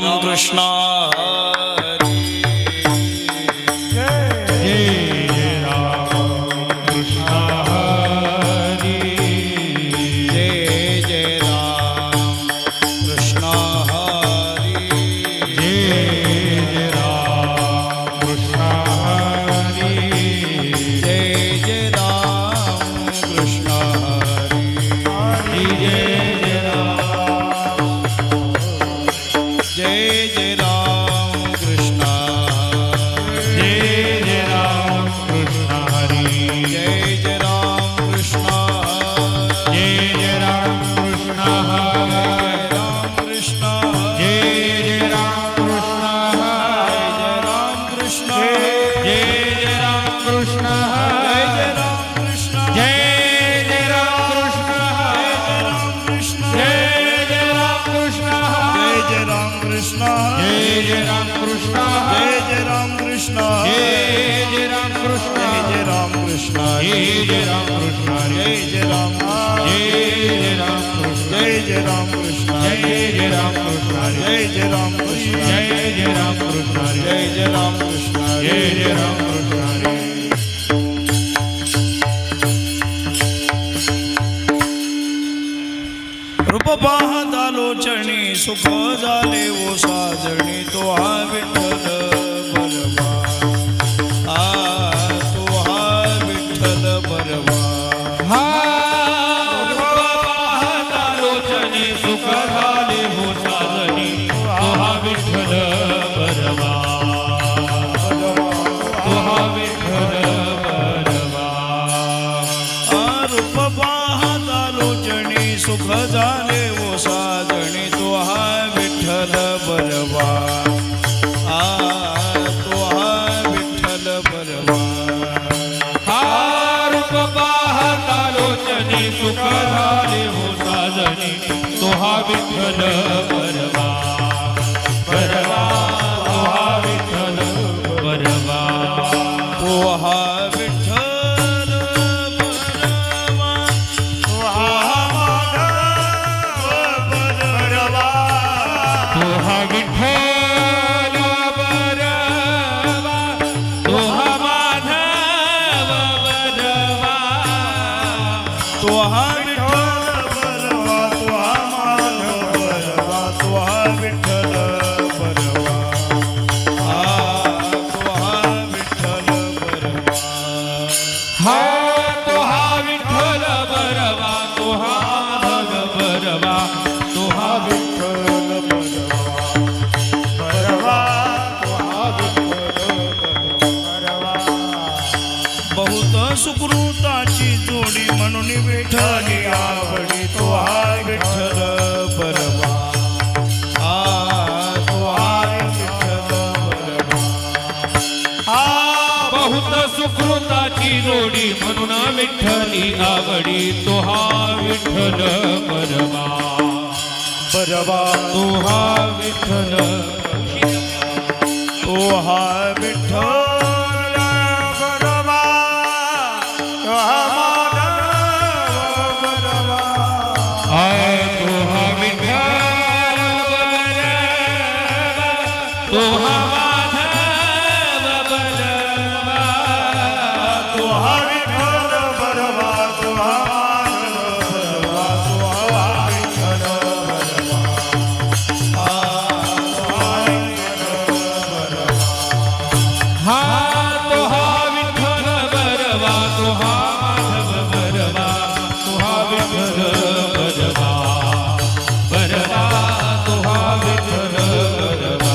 राम कृष्ण हरी जय राम कृष्ण हरी जय राम कृष्ण हरी जय राम कृष्ण हरी जय राम कृष्ण हरी जय जय राम कृष्ण जय राम कृष्ण हरी जय राम कृष्ण जय राम कृष्ण हरी राम कृष्ण जय राम कृष्ण जय राम कृष्ण जय राम कृष्ण जय राम कृष्ण जय राम कृष्ण जय राम कृष्ण जय राम कृष्ण जय राम कृष्ण जय राम कृष्ण जय राम कृष्ण जय राम कृष्ण जय राम कृष्ण जय राम कृष्ण जय राम कृष्ण जय राम कृष्ण जय राम कृष्ण जय राम कृष्ण जय राम कृष्ण जय राम कृष्ण रूप पाहता लोचणी सुख झाले ओ साजणी तो हा विठ्ठल बरवा तो हा विठ्ठल बरवा हा पाहता लोचनी सुख झाले हो साजनी तो हा विठ्ठल बरवा तो हा विठ्ठल बरवा रूप पाहता लोचणी सुख झाले ओ साजणी तो हा विठ्ठल बरवा तो हा विठ्ठल बरवा हा रूप पाहता लोचनी सुख झाले हो साजनी तो हा विठ्ठल बरवा बरवा तो हा विठ्ठल बरवा तो हा विठ्ठल बरवा तो हा माधव बरवा तो हा विठ्ठल बरवा तो हा माधव बरवा तो हा विठ्ठल बरवा तो हा माधव बरवा तो हा विठ्ठल बरवा तो हा विठ्ठल बरवा हा तो हा विठ्ठल बरवा तो हा माधव बरवा तो हा विठ्ठल बरवा तो हा विठ्ठल बरवा बहुत सुकृताची जोडी म्हणून विठ्ठली आवडी तो हा विठ्ठल बरवा तो हा विठ्ठल बरवा बहुत सुकृताची जोडी म्हणून विठ्ठली आवडी तो हा विठ्ठल बरवा बरवा तो हा विठ्ठल तो हा विठ्ठल बरवा तो हा माधव बरवा आय तो हा विठ्ठल बरवा तो हा माधव बरवा तो हा विठ्ठल बरवा तो हा माधव बरवा तो हा विठ्ठल बरवा हा तो हा विठ्ठल बरवा तो हा माधव बरवा तो हा विठ्ठल बरवा बरवा तो हा विठ्ठल बरवा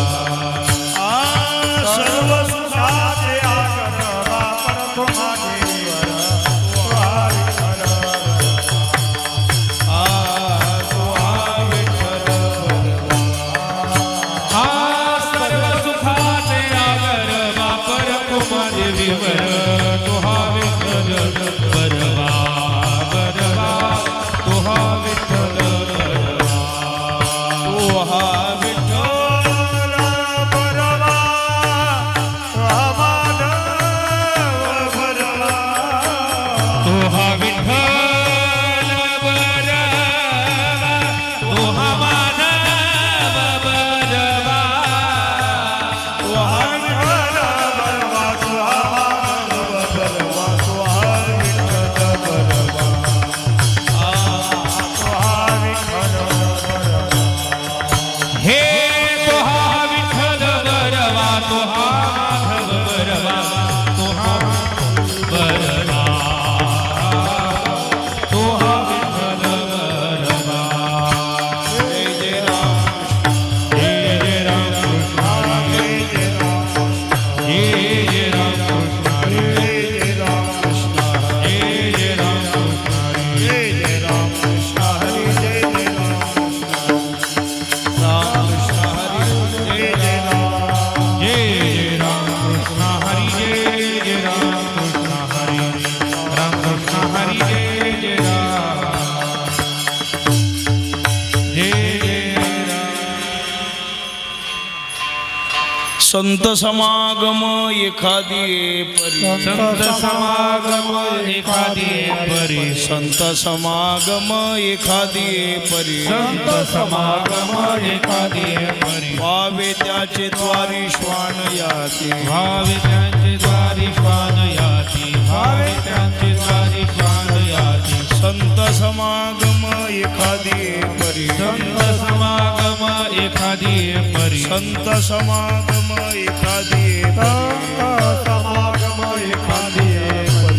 संत समागम एखादी परी संत समागम एखादी परी संत समागम एखादी परी संत समागम एखादी परी व्हावे त्याचे द्वारी श्वान याती भावे त्यांचे द्वारी श्वान याती भावे त्यांचे द्वारी श्वान याती संत समागम एखादी परी संत समागम एखादी परी संत समागम एखादी परी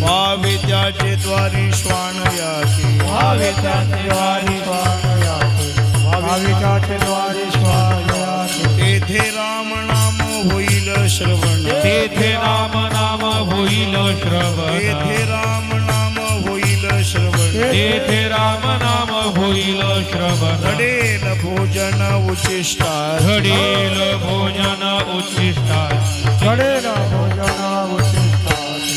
व्हावे त्याचे द्वारी श्वान याती भावे त्यांचे द्वारी तेथे राम नाम होईल श्रवण तेथे राम नाम होईल श्रवण तेथे राम नाम होईल श्रवण तेथे राम नाम होईल श्रवण घडेल भोजन उचिष्टा घडेल भोजन उच्छिष्टा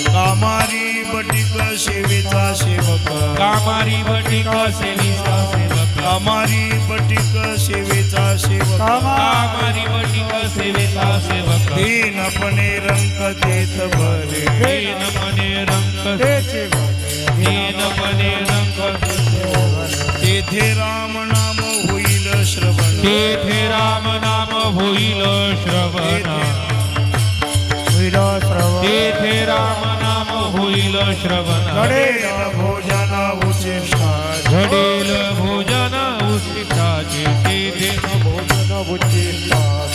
कामारी बटिक सेवेचा सेवक कामारी बटिक सेविका सेवक कामारी बटिक सेवेचा सेवक कामारी बटिक सेविका सेवक दीनपणे रंग देत बरे दीन मने रंग दीन मने रंग तेथे राम नाम होईल श्रवण तेथे राम नाम होईल श्रवण तेथे राम नाम होईल श्रवण घडेल भोजन उचिष्टा घडेल भोजन उष्टिष्ठाचे तेथे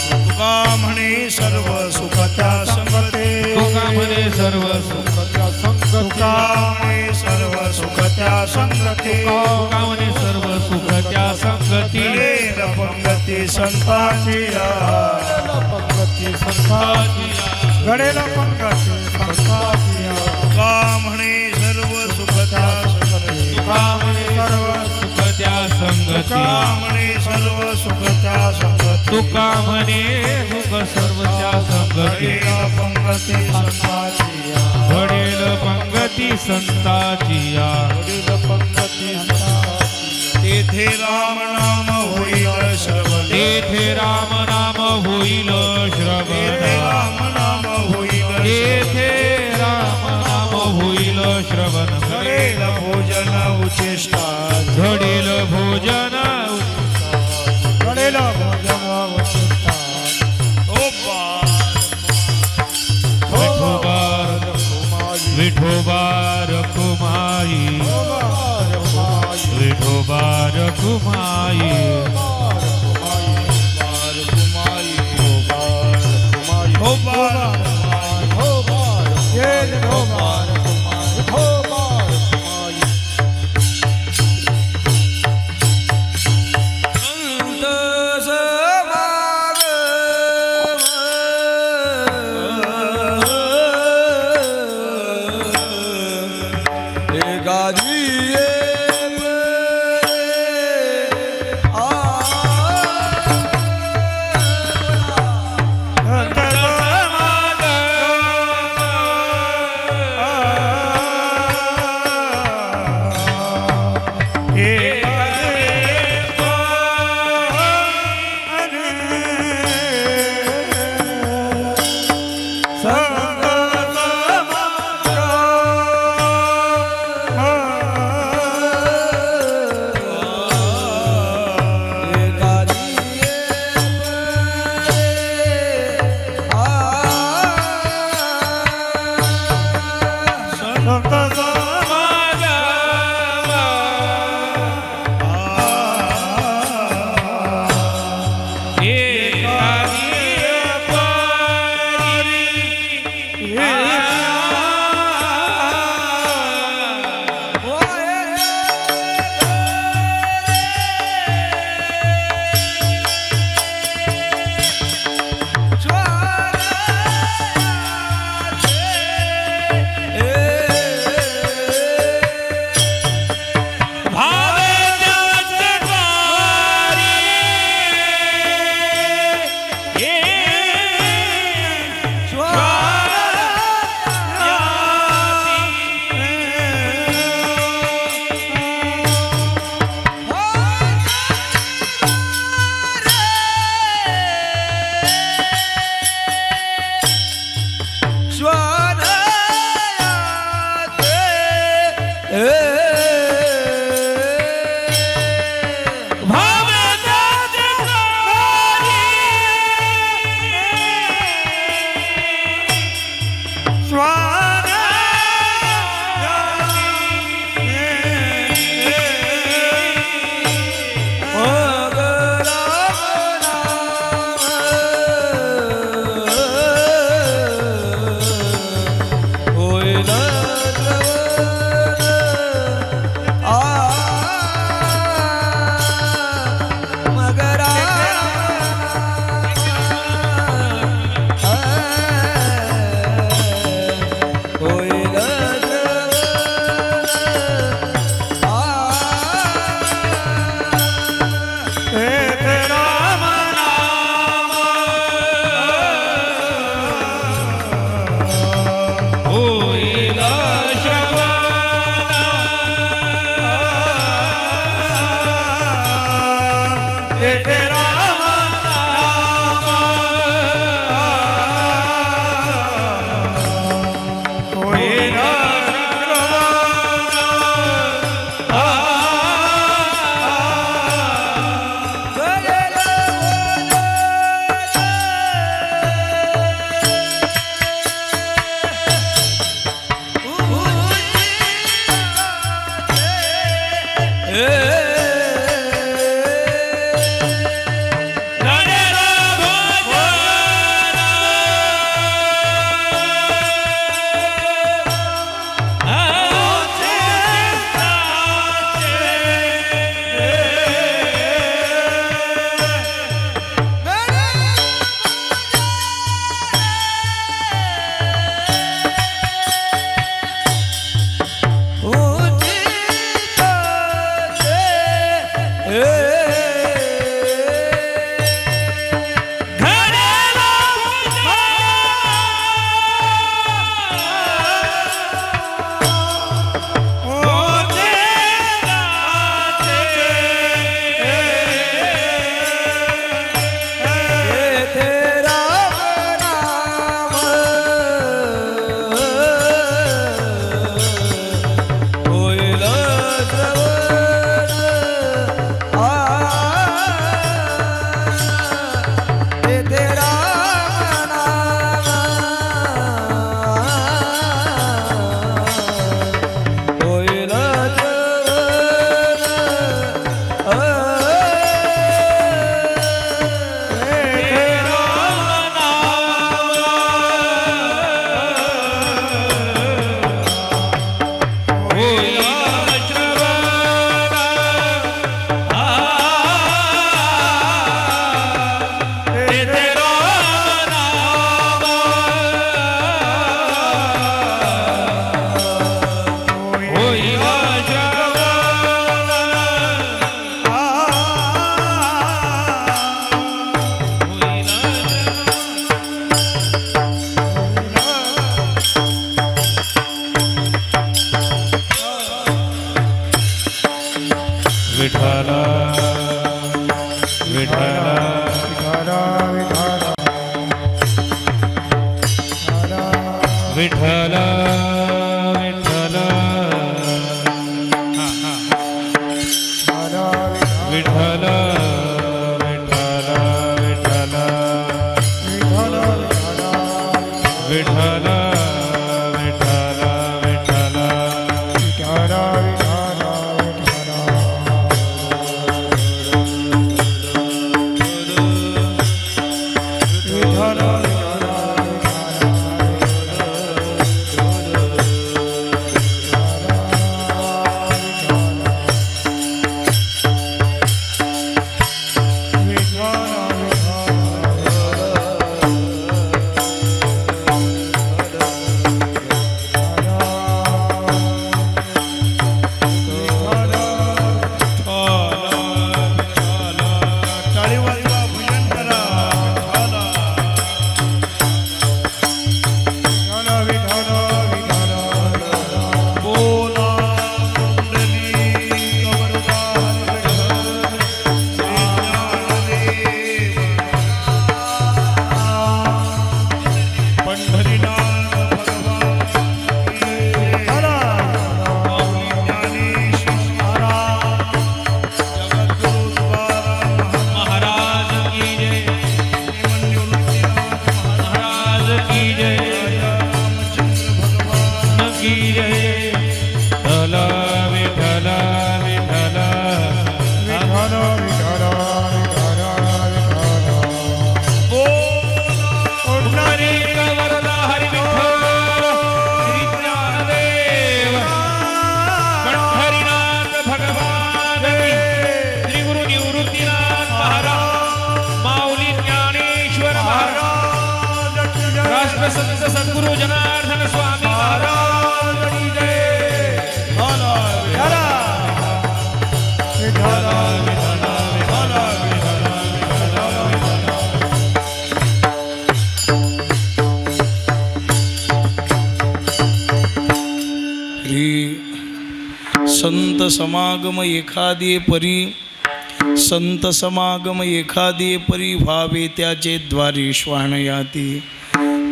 तुका म्हणे सर्व सुख त्या संगते तुका म्हणे सर्व सुख तुका म्हणे सर्व सुख त्या संगते तुका म्हणे सर्व सुख त्या संगती घडेल पंगती संतांची गडेला पंकज तुका म्हणे सर्व सुख त्या संगते तुका म्हणे सर्व सुख त्या संगती तुका म्हणे सर्व सुख त्या संगते तुका म्हणे सुख सर्व त्या संगती घडेल पंगती संतांची घडेल पंगती संताची या तेथे राम नाम होईल श्रवण तेथे राम नाम होईल श्रवण तेथे राम नाम होईल तेथे राम नाम होईल श्रवण घडेल भोजन उचिष्टा घडेल भोजन गडेला विठोबार विठोबार कुमाई विठोबार कुमाई हो बार विठ्ठल विठ्ठल विठ्ठल विठ्ठल विठ्ठल विठ्ठल विठ्ठल टाळी वाजवा भजन करा बोला कुंडली कवरदा पंढरीनाथ भगवान महाराज की जय महाराज की जय की जय विठ्ठल विठ्ठल विठ्ठल पुंडरीक वरदा हरी विठ्ठल श्री ज्ञानदेव पंढरीनाथ भगवान की श्री गुरु निवृत्तीनाथ महाराज माऊली ज्ञानेश्वर महाराज राष्ट्रसंत सद्गुरु जनार्दन स्वामी महाराज की जय संत समागम एखादे परी संत समागम एखादे परी व्हावे त्याचे द्वारे श्वानयाती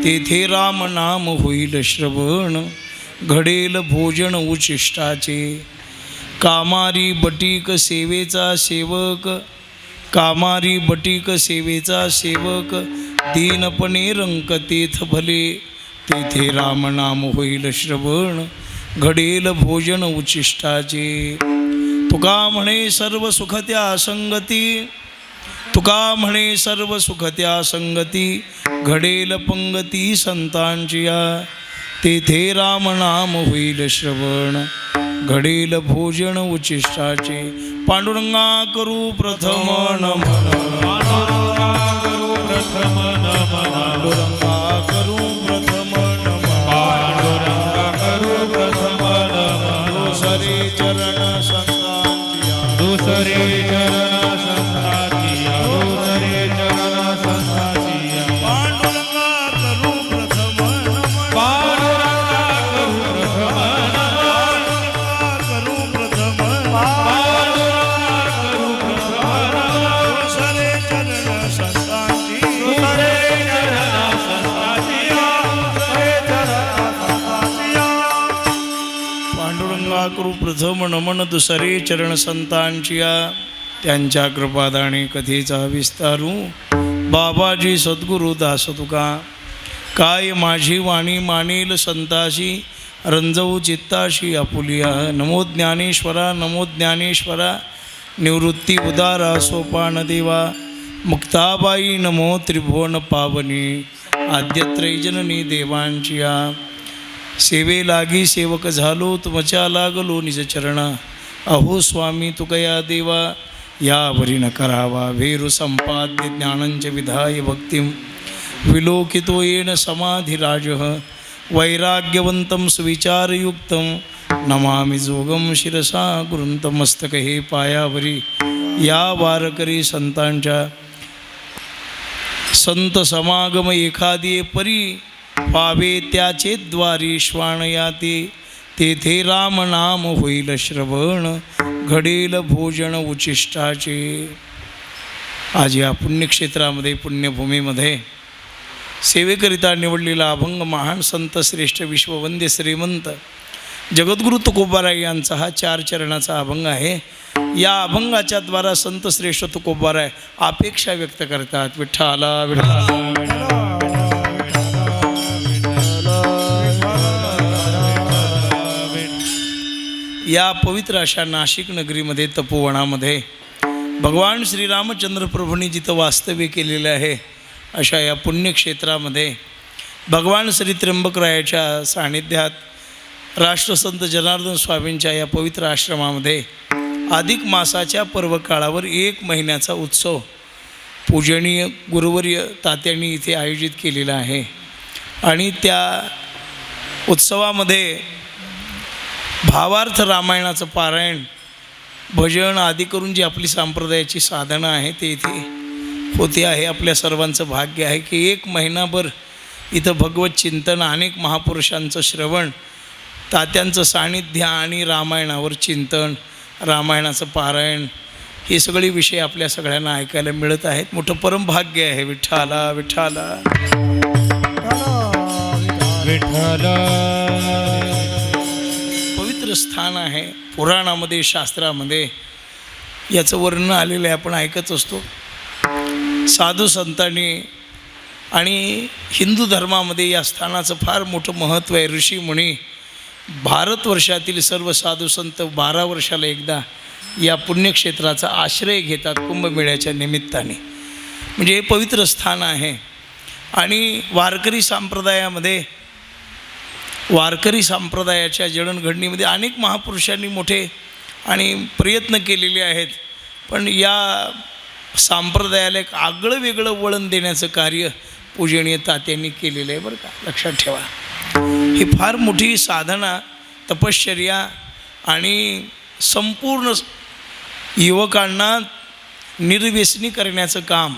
तेथे राम नाम होईल श्रवण घडेल भोजन उचिष्टाचे कामारी बटीक सेवेचा सेवक कामारी बटीक सेवेचा सेवक दीनपणे रंकतेथ भले तेथे राम नाम होईल श्रवण घडेल भोजन उचिष्टाचे तुका म्हणे सर्व सुख त्या संगती तुका म्हणे सर्व सुख त्या संगती घडेल पंगती संतांचिया तेथे राम नाम होईल श्रवण घडेल भोजन उचिष्टाचे पांडुरंगा करू प्रथम नमन पांडुरंगा करू प्रथम नमन पांडुरंगा करू प्रथम नमन पांडुरंगा करू प्रथम नमन दुसरे चरण संतांचिया दुसरे चरण संतांचिया दुसरे चरण संतांचिया पांडुरंगा करू प्रथम नमन पांडुरंगा करू प्रथम नमन करू प्रथम पांडुरंगा करू प्रथम नमन दुसरे चरण संतांची दुसरे चरण संतांचिया दुसरे चरण संतांचिया पांडुरंगा करू प्रथम नमन दुसरे चरण संतांचिया त्यांच्या कृपादाने कथेचा विस्तारू बाबाजी सद्गुरु दास तुका काय माझी वाणी मानेल संताशी रंजवू चित्ताशी आपुलिया नमो ज्ञानेश्वरा निवृत्ती उदारा सोपान देवा मुक्ताबाई नमो त्रिभुवन पावनी आद्यत्रैजननी देवांचिया सेवे लागी सेवक झालो तुमच्या लागलो निज चरणा अहो स्वामी तुकया देवा यावरी न करावा भेरु संपाद्य ज्ञानंच विधाय भक्तिं विलोकितो येन समाधिराज वैराग्यवंतं सुविचारयुक्तं नमामि जोगं शिरसा गुरुंतमस्तक हे पायावरी या वारकरी संतांच्या संत समागम एखादी परी पावे त्याचे द्वारी श्वानयाते तेथे राम नाम होईल श्रवण घडेल भोजन उचिष्टाचे. आज या पुण्यक्षेत्रामध्ये पुण्यभूमीमध्ये सेवेकरिता निवडलेला अभंग महान संत श्रेष्ठ विश्ववंद्य श्रीमंत जगद्गुरु तुकोबाराय यांचा हा 4 चरणाचा अभंग आहे. या अभंगाच्या द्वारा संत श्रेष्ठ तुकोबाराय अपेक्षा व्यक्त करतात. विठ्ठला विठ्ठला या पवित्र अशा नाशिक नगरीमध्ये तपोवनामध्ये भगवान श्रीरामचंद्र प्रभूंनी जिथं वास्तव्य केलेलं आहे अशा या पुण्यक्षेत्रामध्ये भगवान श्री त्र्यंबकरायाच्या सान्निध्यात राष्ट्रसंत जनार्दन स्वामींच्या या पवित्र आश्रमामध्ये अधिक मासाच्या पर्वकाळावर 1 महिन्याचा उत्सव पूजनीय गुरुवर्य तात्यांनी इथे आयोजित केलेला आहे. आणि त्या उत्सवामध्ये भावार्थ रामायणाचं पारायण भजन आदी करून जी आपली संप्रदायाची साधनं आहे ते इथे होते आहे. आपल्या सर्वांचं भाग्य आहे की 1 महिनाभर इथं भगवत चिंतन, अनेक महापुरुषांचं श्रवण, तात्यांचं सानिध्य आणि रामायणावर चिंतन, रामायणाचं पारायण हे सगळे विषय आपल्या सगळ्यांना ऐकायला मिळत आहेत. मोठं परमभाग्य आहे. विठ्ठला विठ्ठला विठ्ठला पवित्र स्थान आहे. पुराणामध्ये शास्त्रामध्ये याचं वर्णन आलेलं आहे, आपण ऐकत असतो. साधू संतांनी आणि हिंदू धर्मामध्ये या स्थानाचं फार मोठं महत्त्व आहे. ऋषी मुनी भारतवर्षातील सर्व साधू संत 12 वर्षाला एकदा या पुण्यक्षेत्राचा आश्रय घेतात कुंभमेळ्याच्या निमित्ताने. म्हणजे हे पवित्र स्थान आहे. आणि वारकरी संप्रदायाच्या जडणघडणीमध्ये अनेक महापुरुषांनी मोठे आणि प्रयत्न केलेले आहेत. पण या संप्रदायाला एक आगळं वेगळं वळण देण्याचं कार्य पूजनीय तात्यांनी केलेलं आहे बरं का, लक्षात ठेवा. ही फार मोठी साधना, तपश्चर्या आणि संपूर्ण युवकांना निर्व्यसनी करण्याचं काम,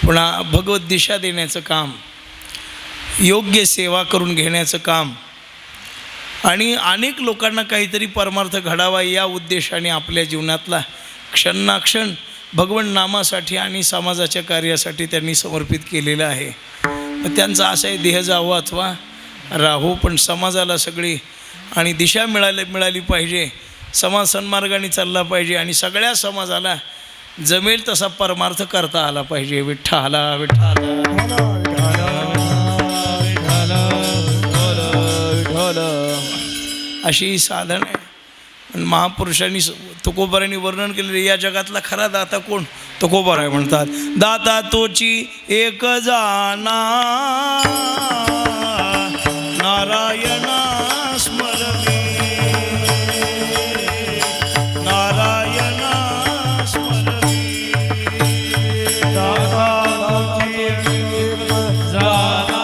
पुन्हा भगवत दिशा देण्याचं काम, योग्य सेवा करून घेण्याचं काम आणि अनेक लोकांना काहीतरी परमार्थ घडावा या उद्देशाने आपल्या जीवनातला क्षणाक्षण भगवन नामासाठी आणि समाजाच्या कार्यासाठी त्यांनी समर्पित केलेलं आहे. मग त्यांचं असं आहे, देह जावो अथवा राहो, पण समाजाला सगळी आणि दिशा मिळाली पाहिजे, समाज सन्मार्गाने चालला पाहिजे आणि सगळ्या समाजाला जमेल तसा परमार्थ करता आला पाहिजे. विठ्ठला विठ्ठला अशी साधन आहे. आणि महापुरुषांनी तुकोबारांनी वर्णन केलेलं या जगातला खरा दाता कोण? तुकोबाराय म्हणतात. दाता तोची एक जाना नारायणा स्मरणे, नारायणा स्मरणे. दाता तोची एक जाना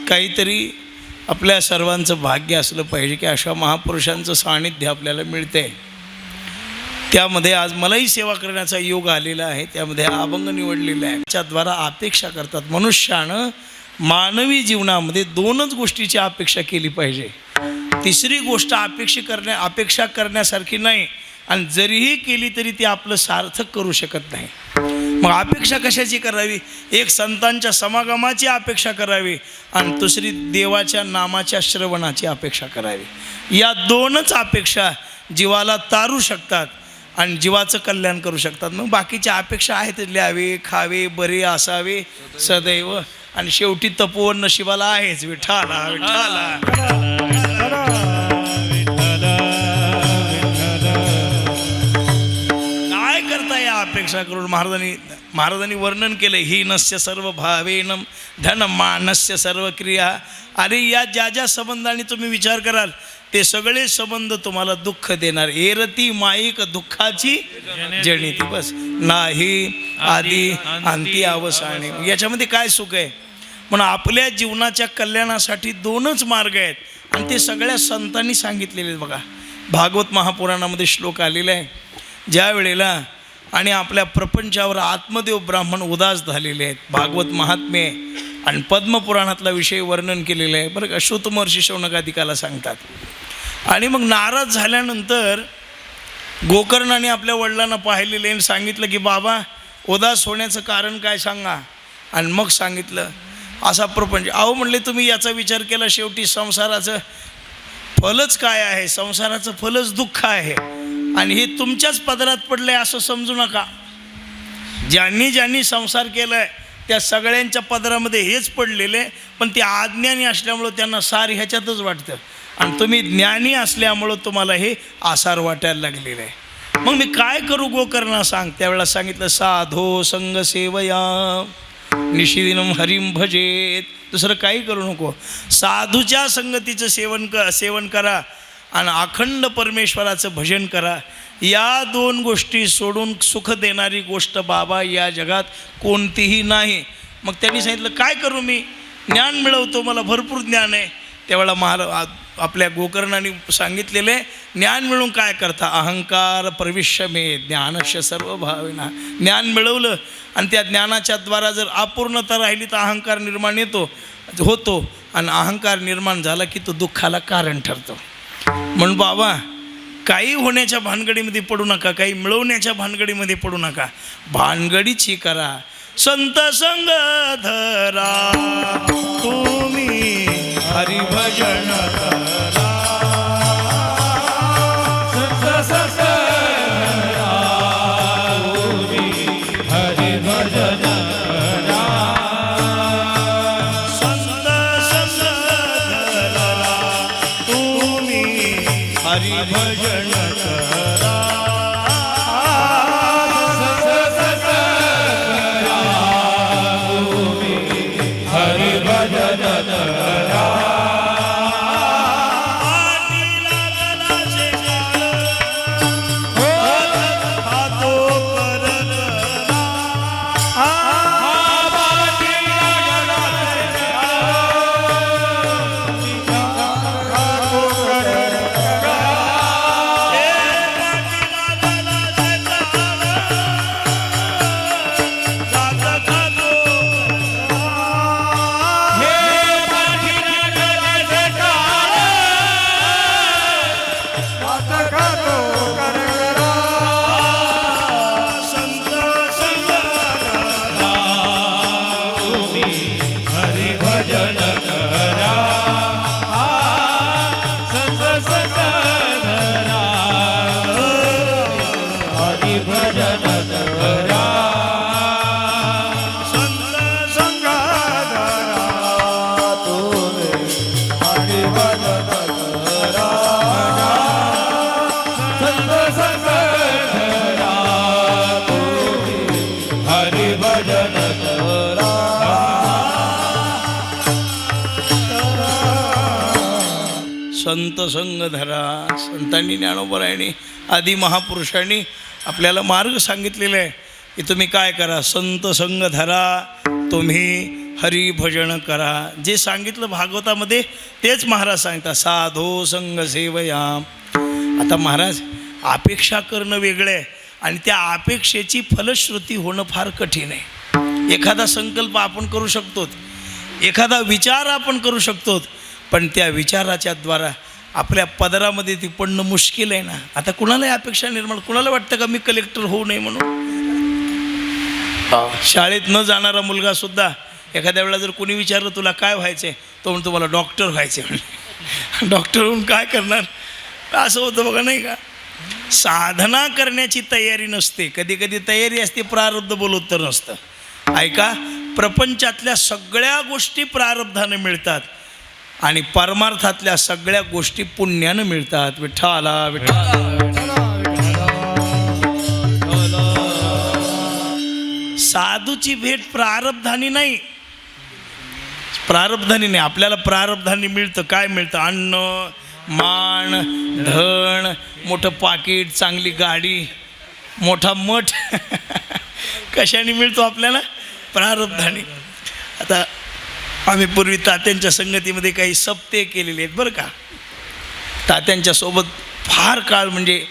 काहीतरी आपल्या सर्वांचं भाग्य असलं पाहिजे की अशा महापुरुषांचं सानिध्य आपल्याला मिळते. त्यामध्ये आज मलाही सेवा करण्याचा योग आलेला आहे. त्यामध्ये अभंग निवडलेला आहे. त्याद्वारा अपेक्षा करतात. मनुष्यानं मानवी जीवनामध्ये 2च गोष्टीची अपेक्षा केली पाहिजे. तिसरी गोष्ट अपेक्षा करण्यासारखी नाही आणि जरीही केली तरी ती आपलं सार्थक करू शकत नाही. मग अपेक्षा कशाची करावी? एक संतांच्या समागमाची अपेक्षा करावी आणि दुसरी देवाच्या नामाच्या श्रवणाची अपेक्षा करावी. या 2च अपेक्षा जीवाला तारू शकतात आणि जीवाचं कल्याण करू शकतात. मग बाकीच्या अपेक्षा आहेत, ल्यावे, खावे, बरे असावे सदैव, आणि शेवटी तपोवन नशिबाला आहेच. विठ्ठला विठ्ठला काय करता या अपेक्षा? असा करून महाराजांनी वर्णन केलं, ही नस्य सर्व भावेनम धन मानस्य सर्व क्रिया. अरे या ज्या ज्या संबंधाने तुम्ही विचार कराल ते सगळे संबंध तुम्हाला दुःख देणार. एरती माईक दुःखाची जनिती. बस नाही आधी अंती अवसाने. याच्यामध्ये काय सुख आहे? म्हणून आपल्या जीवनाच्या कल्याणासाठी दोनच मार्ग आहेत आणि ते सगळ्या संतांनी सांगितलेले आहेत. बघा भागवत महापुराणामध्ये श्लोक आलेला आहे. ज्या वेळेला आणि आपल्या प्रपंचावर आत्मदेव ब्राह्मण उदास झालेले आहेत. भागवत महात्म्य आणि पद्मपुराणातला विषय वर्णन केलेलं आहे बरं का. श्रुत महर्षी शौनकादिकाला सांगतात. आणि मग नाराज झाल्यानंतर गोकर्णाने आपल्या वडिलांना पाहिलेले आणि सांगितलं की बाबा उदास होण्याचं कारण काय सांगा. आणि मग सांगितलं असा प्रपंच. अहो म्हणले तुम्ही याचा विचार केला, शेवटी संसाराचं फलच काय आहे? संसाराचं फलच दुःख आहे आणि हे तुमच्याच पदरात पडलं आहे असं समजू नका. ज्यांनी ज्यांनी संसार केला आहे त्या सगळ्यांच्या पदरामध्ये हेच पडलेले, पण ते अज्ञानी असल्यामुळं त्यांना सार ह्याच्यातच वाटतं आणि तुम्ही ज्ञानी असल्यामुळं तुम्हाला हे आसार वाटायला लागलेलं आहे. मग मी काय करू गोकर्णा सांग. त्यावेळेला सांगितलं साधो संग सेवया निशिदिनम हरिम भजेत. दुसरं काही करू नको. साधूच्या संगतीचं सेवन करा आणि अखंड परमेश्वराचं भजन करा. या दोन गोष्टी सोडून सुख देणारी गोष्ट बाबा या जगात कोणतीही नाही. मग त्यांनी सांगितलं काय करू मी? ज्ञान मिळवतो, मला भरपूर ज्ञान आहे. त्यावेळेला आपल्या गोकर्णाने सांगितलेले ज्ञान मिळून काय करता? अहंकार प्रविश्य मे ज्ञानस्य सर्व भावेना. ज्ञान मिळवलं आणि त्या ज्ञानाच्या द्वारा जर अपूर्णता राहिली तर अहंकार निर्माण होतो आणि अहंकार निर्माण झाला की तो दुःखाला कारण ठरतो. म्हणून बाबा काही होण्याच्या भानगडीमध्ये पडू नका, काही मिळवण्याच्या भानगडीमध्ये पडू नका. भानगडीच ही करा. संत संग धरा तुम्ही हरिभजन करा. संत हरिभजन करा. संत धरा तुम्ही हरिभजन करा. हरिभजन करा. संत संग धरा. संतांनी ज्ञानोबरायांनी आदी महापुरुषांनी आपल्याला मार्ग सांगितलेला आहे की तुम्ही काय करा? संत संग धरा, तुम्ही हरिभजन करा. जे सांगितलं भागवतामध्ये तेच महाराज सांगतात. साधो संग सेवया. आता महाराज अपेक्षा करणं वेगळं आहे आणि त्या अपेक्षेची फलश्रुती होणं फार कठीण आहे. एखादा संकल्प आपण करू शकतो, एखादा विचार आपण करू शकतो, पण त्या विचाराच्या द्वारा आपल्या पदरामध्ये ती पडणं मुश्किल आहे ना. आता कुणालाही अपेक्षा निर्माण, कुणाला वाटतं का मी कलेक्टर होऊ नये म्हणून? शाळेत न जाणारा मुलगा सुद्धा एखाद्या वेळेला जर कोणी विचारलं तुला काय व्हायचं आहे, तो म्हणतो मला डॉक्टर व्हायचं आहे. डॉक्टर होऊन काय करणार? असं होतं बघा नाही का. साधना करण्याची तयारी नसते, कधी कधी तयारी असते, प्रारब्ध बोलवतं नसतं. ऐका, प्रपंचातल्या सगळ्या गोष्टी प्रारब्धानं मिळतात आणि परमार्थातल्या सगळ्या गोष्टी पुण्यानं मिळतात. विठ्ठला विठ्ठला. साधूची भेट प्रारब्धानी नाही, प्रारब्धानी नाही. आपल्याला प्रारब्धानी मिळतं काय मिळतं? अन्न, मान, धन, मोठं पाकिट, चांगली गाडी, मोठा मठ. कशाने मिळतो आपल्याला? प्रारब्धानी. आता आम्ही पूर्वी तात्यांच्या संगतीमध्ये काही सप्ते केलेले आहेत बरं का. तात्यांच्या सोबत फार काळ, म्हणजे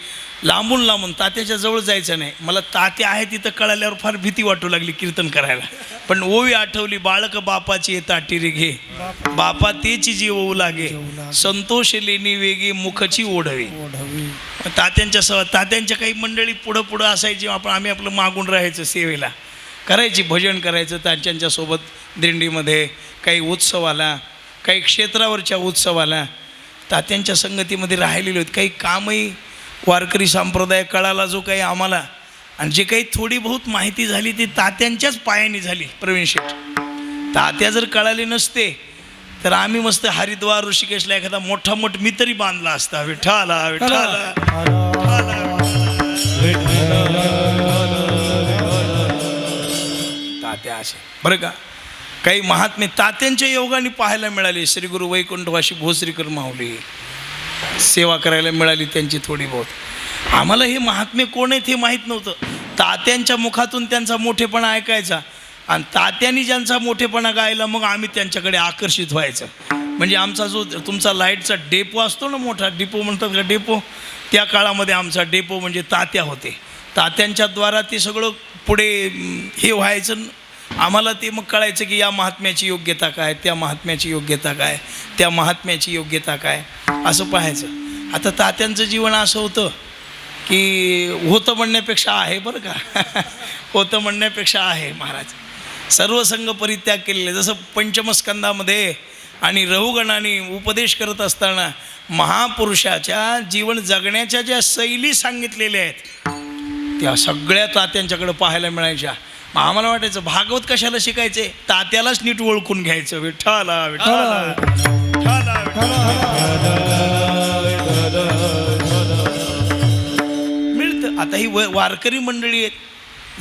लांबून लांबून, तात्याच्या जवळ जायचं नाही. मला तात्या आहे तिथं कळाल्यावर फार भीती वाटू लागली कीर्तन करायला. पण ओवी आठवली, बाळक बापाची ताटी रे घे, बापा तेची जीव ओऊ लागे, संतोष लेणी वेगी मुखची ओढवे. तात्यांच्या तात्यांच्या काही मंडळी पुढं पुढं असायची, आम्ही आपलं मागून राहायचं, सेवेला करायची, भजन करायचं तात्यांच्या सोबत. दिंडीमध्ये काही उत्सवाला, काही क्षेत्रावरच्या उत्सवाला तात्यांच्या संगतीमध्ये राहिलेले आहेत. काही कामही वारकरी संप्रदाय कळाला जो काही आम्हाला, आणि जे काही थोडी बहुत माहिती झाली ती तात्यांच्याच पायाने झाली. प्रवीण शेठ, तात्या जर कळाले नसते तर आम्ही मस्त हरिद्वार ऋषिकेशला एखादा मोठा मठ मी तरी बांधला असता. विठ्ठला विठ्ठला. तात्या असे बरं का. काही महात्मे तात्यांच्या योगाने पाहायला मिळाले. श्री गुरु वैकुंठवासी भोसरीकर माऊली सेवा करायला मिळाली त्यांची थोडी बहुत. आम्हाला हे महात्मे कोण आहेत हे माहीत नव्हतं. तात्यांच्या मुखातून त्यांचा मोठेपणा ऐकायचा, आणि तात्यांनी ज्यांचा मोठेपणा गायला मग आम्ही त्यांच्याकडे आकर्षित व्हायचं. म्हणजे आमचा जो तुमचा लाईटचा डेपो असतो ना, मोठा डेपो म्हणतात का, डेपो, त्या काळामध्ये आमचा डेपो म्हणजे तात्या होते. तात्यांच्या द्वारा ते सगळं पुढे हे व्हायचं. आम्हाला ते मग कळायचं की या महात्म्याची योग्यता काय, त्या महात्म्याची योग्यता काय, त्या महात्म्याची योग्यता काय, असं पाहायचं. आता तात्यांचं जीवन असं होतं की होतं म्हणण्यापेक्षा आहे बरं का. होतं म्हणण्यापेक्षा आहे. महाराज सर्वसंग परित्याग केलेले. जसं पंचमस्कंदामध्ये आणि रहुगणाने उपदेश करत असताना महापुरुषाच्या जीवन जगण्याच्या ज्या शैली सांगितलेल्या आहेत त्या सगळ्या तात्यांच्याकडे पाहायला मिळायच्या. मग आम्हाला वाटायचं भागवत कशाला शिकायचे, तात्यालाच नीट ओळखून घ्यायचं. विठ्ठला विठ्ठला मिळतं. आता ही वारकरी मंडळी आहेत,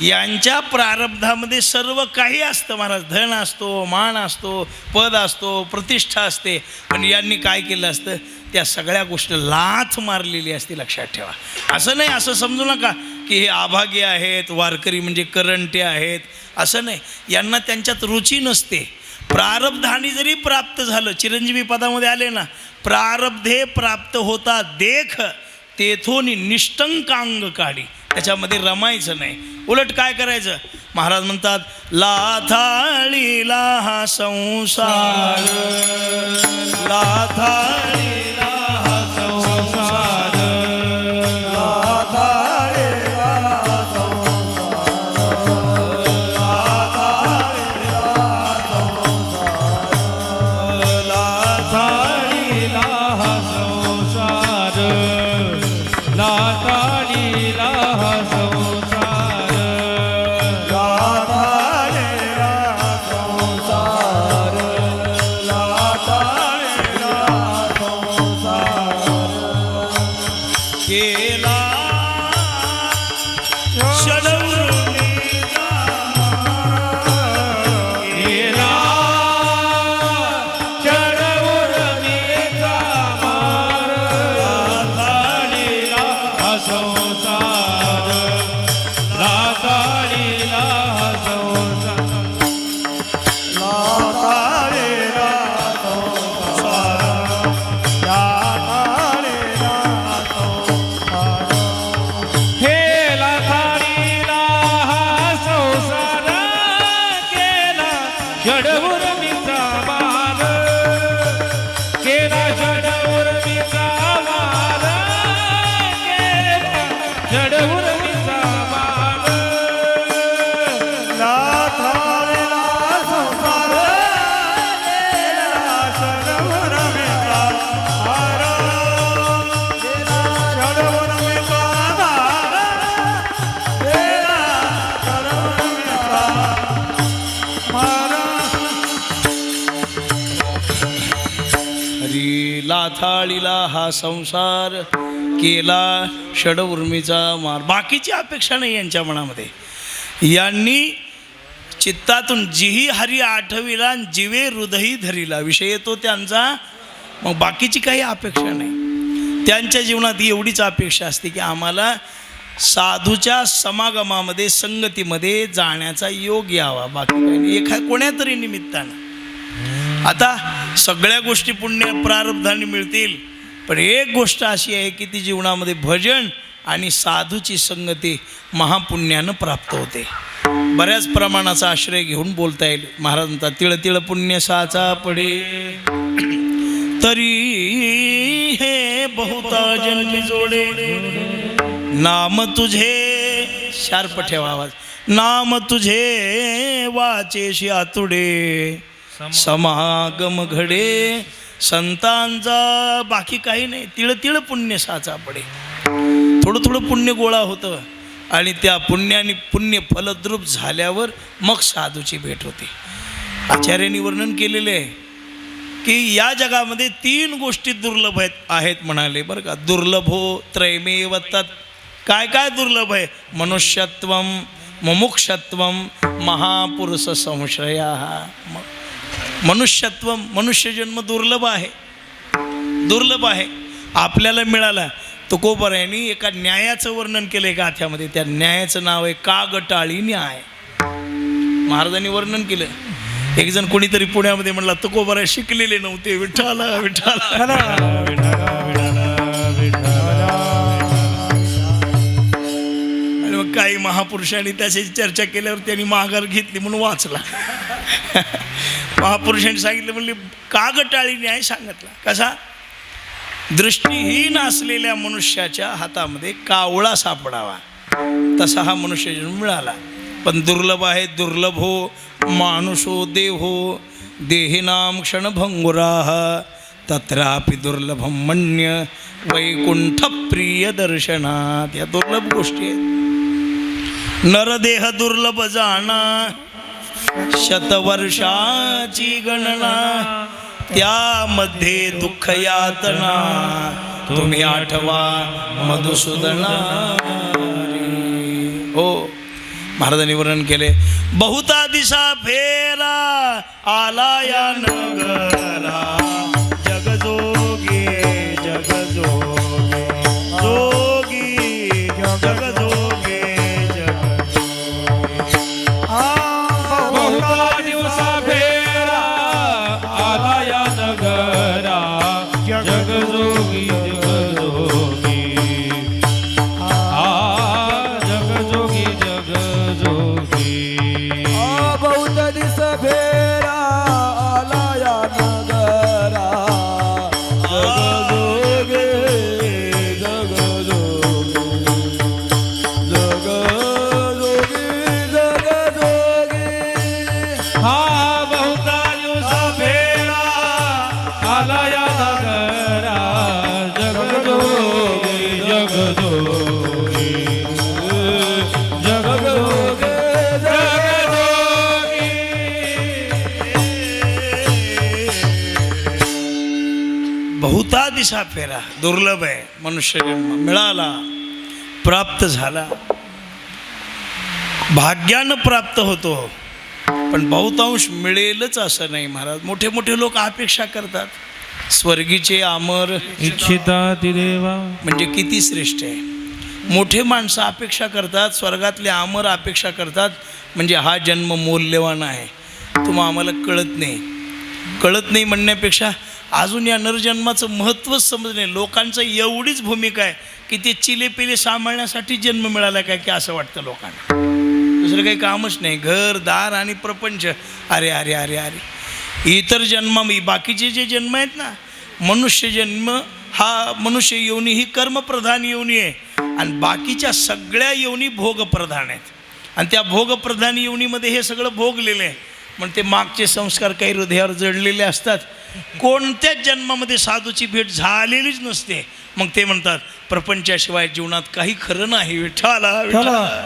यांच्या प्रारब्धामध्ये सर्व काही असतं महाराज. धन असतो, मान असतो, पद असतो, प्रतिष्ठा असते. पण यांनी काय केलं असतं, त्या सगळ्या गोष्टी लाथ मारलेली असते. लक्षात ठेवा. असं नाही, असं समजू नका की हे आभागी आहेत, वारकरी म्हणजे करंटे आहेत, असं नाही. यांना त्यांच्यात रुची नसते. प्रारब्धाने जरी प्राप्त झालं, चिरंजीवी पदामध्ये आले ना, प्रारब्धे प्राप्त होता देख तेथून निष्टंकांग काढी. त्याच्यामध्ये रमायचं नाही. उलट काय करायचं, महाराज म्हणतात, लाथाळीला हा संसार, लाथाळीला हा संसार, लाथाळीला हा संसार, लाथाळीला हा संसार, लाथाळीला हा संसार, लाथाळीला हा संसार, लाथाळीला संसार, लाथाळीला संसार. केला षडउर्मिचा केला षडउर्मिचा मार, लाथाळीला हा संसार, लाथाळीला हा संसार, लाथाळीला संसार, लाथाळीला संसार. हे लाथाळीला हा संसार, केला षडउर्मिचा मार, केला षडउर्मिचा मार, केला षडउर्मिचा मार, लाथाळीला संसार, केला षडउर्मिचा मार, केला षडउर्मिचा मार, केला षडउर्मिचा मार. हरी लाथाळीला हा संसार, केला षडउर्मीचा मार. बाकीची अपेक्षा नाही यांच्या मनामध्ये. यांनी चित्तातून जिही हरी आठविला जीवे हृदयी धरिला विषय येतो त्यांचा. मग बाकीची काही अपेक्षा नाही. त्यांच्या जीवनात एवढीच अपेक्षा असते की आम्हाला साधूच्या समागमामध्ये संगतीमध्ये जाण्याचा योग यावा, बाकी काही नाही. कोण्या तरी निमित्तानं. आता सगळ्या गोष्टी पुण्य प्रारब्धाने मिळतील, पण एक गोष्ट अशी आहे की ती जीवनामध्ये भजन आणि साधूची संगती महापुण्यानं प्राप्त होते. बऱ्याच प्रमाणाचा आश्रय घेऊन बोलता येईल. महाराज म्हणतात तिळ तिळ पुण्य साचा पडे तरी हे बहुता जन्मी जोडे. नाम तुझे शार्प ठेवा आवाज. नाम तुझे वाचेशी आतुडे समागम घडे संतांचा. बाकी काही नाही. तिळ तिळ पुण्य साचा पडे. थोडं थोडं पुण्य गोळा होतं आणि त्या पुण्याने पुण्य फलद्रूप झाल्यावर मग साधूची भेट होते. आचार्यांनी वर्णन केलेले आहे की या जगामध्ये 3 गोष्टी दुर्लभ आहेत म्हणाले बरं का. दुर्लभो त्रयमेव तत्. काय काय दुर्लभ आहे? मनुष्यत्वम मुमुक्षत्वम महापुरुष संश्रया. मनुष्यत्व मनुष्यजन्म दुर्लभ आहे, दुर्लभ आहे. आपल्याला मिळाला. तुकोबरायांनी एका न्यायाचं वर्णन केलं आहे गाथ्यामध्ये. त्या न्यायाचं नाव आहे कागटाळी न्याय. महाराजांनी वर्णन केलं. एक जण कोणीतरी पुण्यामध्ये म्हणला तुकोबराय शिकलेले नव्हते. विठ्ठला विठ्ठला. आणि मग काही महापुरुषांनी त्याची चर्चा केल्यावर त्यांनी माघार घेतली म्हणून वाचला. महापुरुषांनी सांगितलं म्हणले कागटाळी न्याय सांगितला. कसा? दृष्टीहीन असलेल्या मनुष्याच्या हातामध्ये कावळा सापडावा तसा हा मनुष्य जन्म मिळाला. पण दुर्लभ आहे. दुर्लभ हो मानुषो देहो देहिनाम क्षणभंगुराः तत्रापि दुर्लभम मन्य वैकुंठ प्रिय दर्शनात. या दुर्लभ गोष्टी आहेत. नरदेह दुर्लभ जाणा शतवर्षाची गणना त्यामध्ये दुःख यातना तुम्ही आठवा मधुसूदना. हो महाराजांनी वर्णन केले. बहुता दिसा फेरा आला या नगरा जगजोगी जगजोगी जोगी जगजोगी बहुता दिवसा फेरा आला या नगरा जगजोगी जगजोगी. जगजोगी जगजोगी. बहुत दिस फेरा आला या नगरा जगजोगे जगजोगे जगजोगे जगजोगे. बहुता दिवसा फेरा आला या नगरा जगजोगी जगजोगी जगजोगी जगजोगी. बहुता दिसा फेरा दुर्लभ आहे. मनुष्य जन्म मिळाला, प्राप्त झाला, भाग्यानं प्राप्त होतो, पण बहुतांश मिळेलच असं नाही. महाराज मोठे मोठे लोक अपेक्षा करतात. स्वर्गीचे अमर इच्छिता ती देवा. म्हणजे किती श्रेष्ठ आहे. मोठे माणसं अपेक्षा करतात, स्वर्गातले अमर अपेक्षा करतात, म्हणजे हा जन्म मौल्यवान आहे. तुम्हा आम्हाला कळत नाही. कळत नाही म्हणण्यापेक्षा अजून या नरजन्माचं महत्त्वच समजणे. लोकांचं एवढीच भूमिका आहे की ते चिलेपिले सांभाळण्यासाठी जन्म मिळाला काय की असं वाटतं लोकांना. दुसरं काही कामच नाही. घर दार आणि प्रपंच. अरे अरे अरे अरे इतर जन्म बाकीचे जे जन्म आहेत ना, मनुष्य जन्म हा मनुष्य योनी ही कर्मप्रधान योनी आहे आणि बाकीच्या सगळ्या योनी भोगप्रधान आहेत. आणि त्या भोगप्रधान योनीमध्ये हे सगळं भोगलेलं आहे. मग ते मागचे संस्कार काही हृदयावर जडलेले असतात. कोणत्याच जन्मामध्ये साधूची भेट झालेलीच नसते. मग ते म्हणतात प्रपंचाशिवाय जीवनात काही खरं नाही. विठ्ठला विठ्ठला.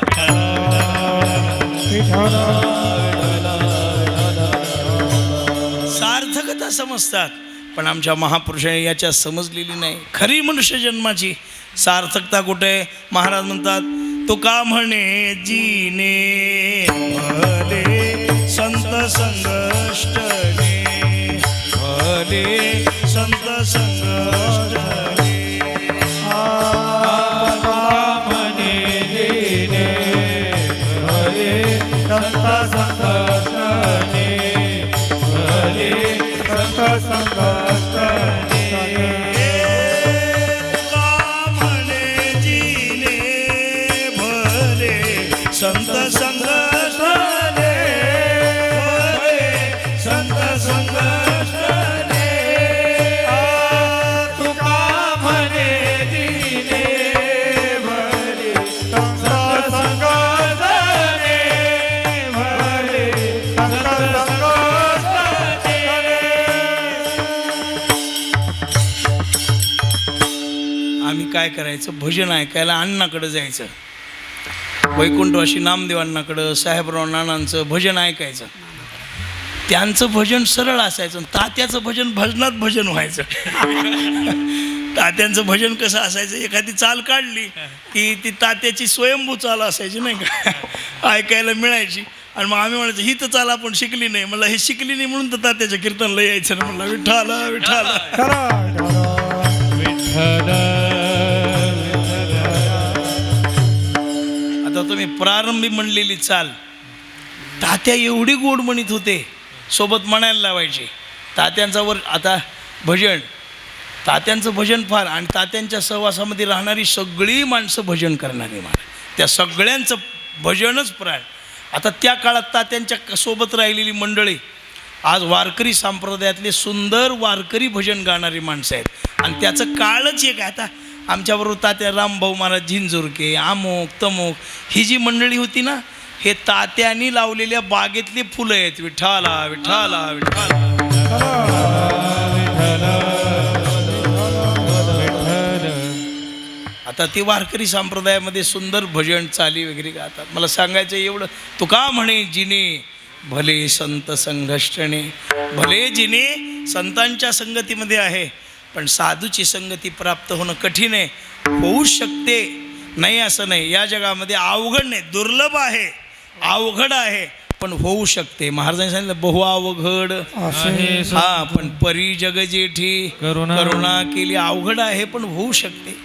सार्थकता समजतात, पण आमच्या महापुरुषांनी याच्या समजलेली नाही. खरी मनुष्य जन्माची सार्थकता कुठे? महाराज म्हणतात तुका म्हणे जीने भले संगष्टने भले संत संगष्टने म्हणे दिने भले संत संकष्टने भले संत संकष्टने म्हणे जिने भले संत संगष्टने भले संत संगष्टने तुका म्हणे दिने भले संत संकष्टने भले संत संकष्टने आम्ही काय करायचं भजन ऐकायला अण्णाकडे जायचं वैकुंठवासी नामदेव अण्णाकडं साहेबराव नानांचं भजन ऐकायचं त्यांचं भजन सरळ असायचं तात्याचं भजन भजनात भजन व्हायचं तात्यांचं भजन कसं असायचं एखादी चाल काढली की ती तात्याची स्वयंभू चाल असायची नाही का ऐकायला मिळायची आणि मग आम्ही म्हणायचं ही तर चाल आपण शिकली नाही म्हणलं हे शिकली नाही म्हणून तर तात्याच्या कीर्तनला यायचं ना म्हणलं विठ्ठला विठ्ठला विठ्ठल आता तुम्ही प्रारंभी म्हणलेली चाल तात्या एवढी गोड म्हणत होते सोबत म्हणायला लावायचे तात्यांचा वर आता भजन तात्यांचं भजन फार आणि तात्यांच्या सहवासामध्ये राहणारी सगळी माणसं भजन करणारी माणसं त्या सगळ्यांचं भजनच प्राण आता त्या काळात तात्यांच्या सोबत राहिलेली मंडळी आज वारकरी संप्रदायातले सुंदर वारकरी भजन गाणारी माणसं आहेत आणि त्याचं काळच एक आहे आता आमच्याबरोबर तात्या रामभाऊ महाराज झिंजुरके अमुक तमुक ही जी मंडळी होती ना हे तात्यांनी लावलेल्या बागेतले फुलं आहेत विठ्ठला विठ्ठला विठ्ठला आता ते वारकरी संप्रदायामध्ये सुंदर भजन चाली वगैरे गातात मला सांगायचं एवढं तुका म्हणे जिने भले संत संघष्टने भले जिने संतांच्या संगतीमध्ये आहे पण साधूची संगती प्राप्त होणं कठीण आहे होऊ शकते नाही असं नाही या जगामध्ये अवघड नाही दुर्लभ आहे अवघड आहे पण होऊ शकते महाराजांनी सांगितलं बहु अवघड हा पण परी जग जेठी करुणा केली अवघड आहे पण होऊ शकते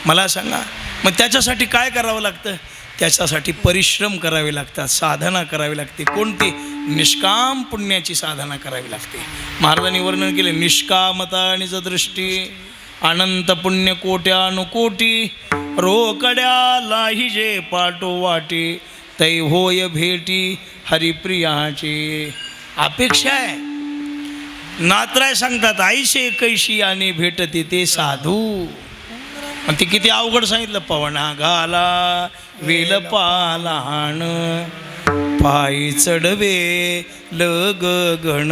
मला सांगा मग त्याच्यासाठी काय करावं लागतं त्याच्यासाठी परिश्रम करावे लागतात साधना करावी लागते कोणती निष्काम पुण्याची साधना करावी लागते महाराजांनी वर्णन केले निष्कामता आणि दृष्टी अनंत पुण्य कोट्यानुकोटी रोकड्यालाही जे पाटो वाटे तै होय भेटी हरिप्रियाची अपेक्षा आहे नात्राय सांगतात आईशे कैशी आणि भेटते ते साधू आणि ते किती अवघड सांगितलं पवना घाला वेल पालाण पायी चढवे लग गण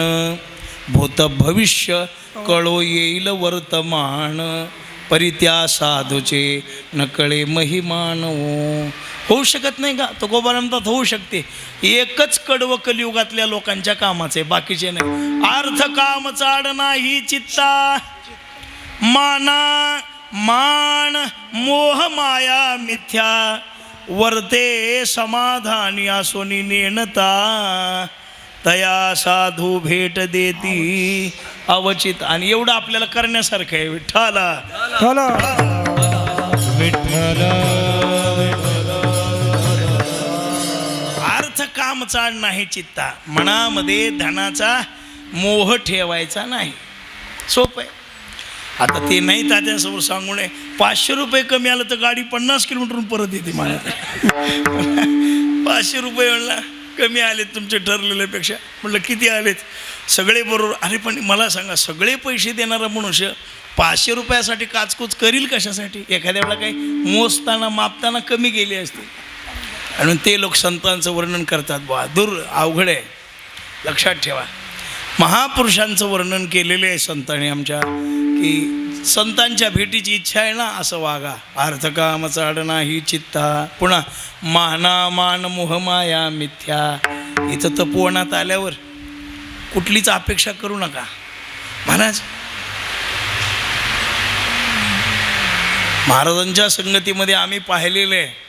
भूत भविष्य कळो येईल वर्तमान परित्या साधूचे नकळे महिमान होऊ शकत नाही का तो गोबानंतात होऊ शकते एकच कडवं कलियुगातल्या लोकांच्या कामाचे बाकीचे नाही अर्थ काम चाड नाही चित्ता माना मान मोह माया मिथ्या वर्ते समाधानी आसोनी नेणता तया साधू भेट देती अवचित आणि एवढं आपल्याला करण्यासारखं आहे विठ्ठला विठ्ठल अर्थ काम चाड नाही चित्ता मनामध्ये धनाचा मोह ठेवायचा नाही सोपं आहे आता ते नाही तात्यासमोर सांगू नये 500 रुपये कमी आलं तर गाडी 50 किलोमीटरहून परत येते मला 500 रुपये म्हणला कमी आलेत तुमचे ठरलेल्यापेक्षा म्हटलं किती आलेत सगळे बरोबर अरे पण मला सांगा सगळे पैसे देणारा मनुष्य 500 रुपयासाठी काचकूच करील कशासाठी एखाद्या वेळेला काही मोजताना मापताना कमी गेले असते आणि ते लोक संतांचं वर्णन करतात बहादूर अवघड आहे लक्षात ठेवा महापुरुषांचं वर्णन केलेलं आहे संतांनी आमच्या की संतांच्या भेटीची इच्छा आहे ना असं वागा अर्थकाम चाड नाही चित्ता पुन्हा माना मान मोहमाया मिथ्या इथं तपोवनात आल्यावर कुठलीच अपेक्षा करू नका महाराज महाराजांच्या संगतीमध्ये आम्ही पाहिलेलं आहे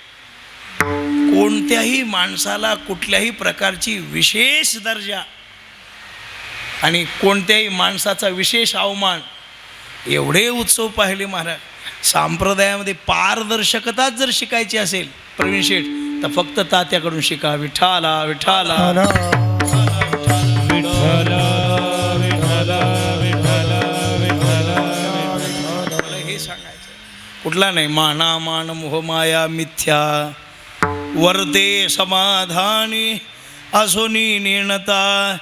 कोणत्याही माणसाला कुठल्याही प्रकारची विशेष दर्जा आणि कोणत्याही माणसाचा विशेष अवमान, एवढे उत्सव पाहिले महाराज. संप्रदायामध्ये पारदर्शकताच जर शिकायची असेल प्रवीण शेठ, तर फक्त तात्याकडून शिका. विठाला विठाला विठ्ठल विठ्ठल विठ्ठल विठ्ठल. मला हे सांगायचं कुठला नाही. माना मान मोहमाया मिथ्या वर्ते समाधानी असोनी निर्णता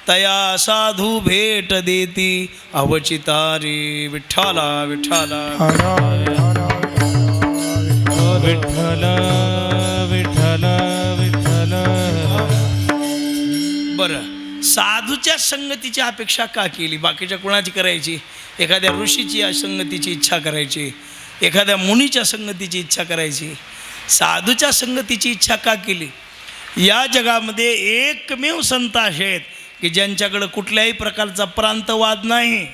तया साधू भेट देती अवचितारी. विठ्ठला विठ्ठला विठ्ठल विठ्ठल विठ्ठल. बरं, साधूच्या संगतीची अपेक्षा का केली? बाकीच्या कुणाची करायची? एखाद्या ऋषीची संगतीची इच्छा करायची, एखाद्या मुनीच्या संगतीची इच्छा करायची. साधूच्या संगतीची इच्छा का केली? या जगामध्ये एकमेव संत असे आहेत की ज्यांच्याकडं कुठल्याही प्रकारचा प्रांतवाद नाही.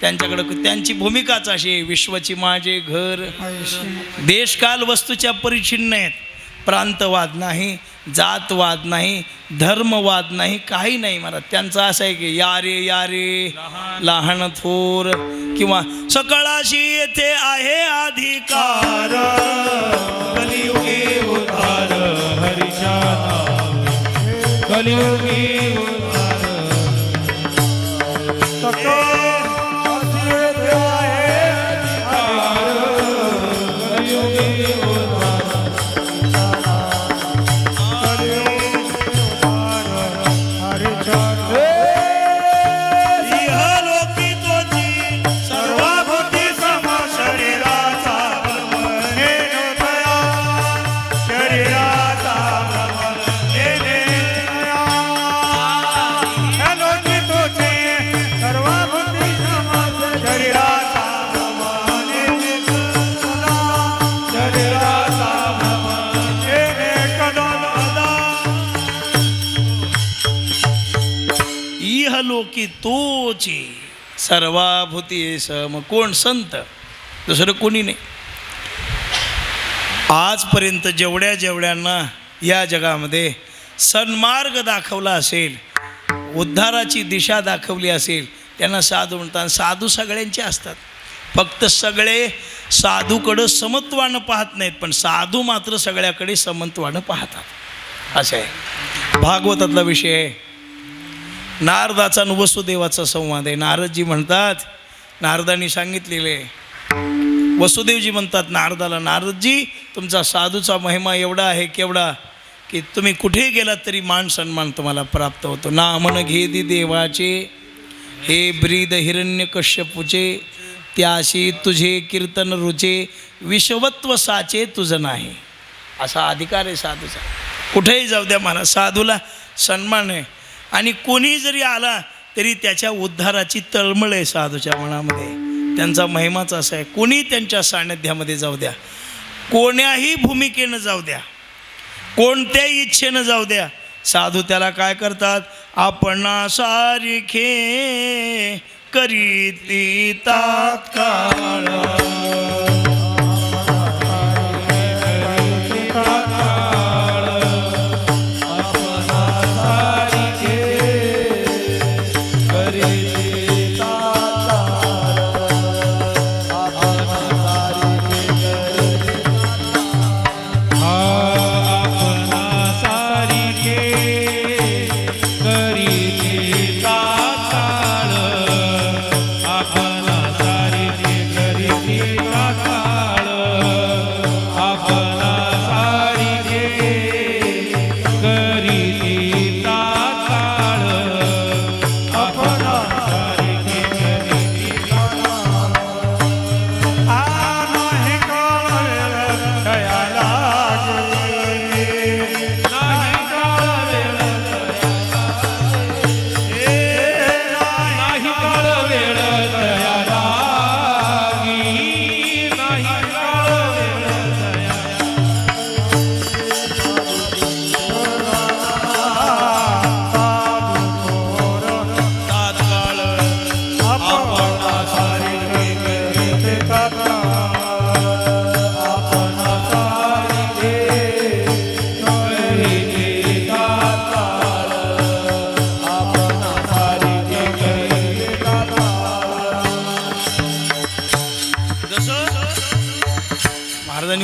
त्यांच्याकडं त्यांची भूमिकाच अशी आहे, विश्वची माझे घर. देशकाल वस्तूच्या परिच्छिन्न आहेत. प्रांतवाद नाही, जातवाद नाही, धर्मवाद नाही, काही नाही महाराज. त्यांचं असं आहे की या रे लहान थोर, किंवा सकळाशी येथे आहे अधिकार. कलियुगी उद्धार हरीच्या नामे, कलियुगी उद्धार. लोकी तोची सर्वाभूती सम. कोण? संत, दुसरं कोणी नाही. आजपर्यंत जेवढ्यांना या जगामध्ये सन्मार्ग दाखवला असेल, उद्धाराची दिशा दाखवली असेल, त्यांना साधू म्हणतात. साधू सगळ्यांचे असतात, फक्त सगळे साधूकडं समत्वानं पाहत नाहीत, पण साधू मात्र सगळ्याकडे समत्वानं पाहतात. असं आहे. भागवतातला विषय आहे. नारदाचा आणि वसुदेवाचा संवाद आहे. नारदजी म्हणतात, नारदांनी सांगितलेले, वसुदेवजी म्हणतात नारदाला, नारदजी तुमचा साधूचा महिमा एवढा आहे केवढा की तुम्ही कुठे गेलात तरी मान सन्मान तुम्हाला प्राप्त होतो. नामन घेदी देवाचे हे ब्रीद हिरण्यकश्यपूचे, त्याशी तुझे कीर्तन रुचे, विश्वत्व साचे तुझं नाही. असा अधिकार आहे साधूचा. कुठेही जाऊ द्या महाराज, साधूला सन्मान आहे. आणि कोणी जरी आला तरी त्याच्या उद्धाराची तळमळ आहे साधूच्या मनामध्ये. त्यांचा महिमाच असा आहे. कोणी त्यांच्या सान्निध्यामध्ये जाऊ द्या, कोण्याही भूमिकेनं जाऊ द्या, कोणत्याही इच्छेनं जाऊ द्या, साधू त्याला काय करतात? आपणा सारिखे करीती तात्काळ.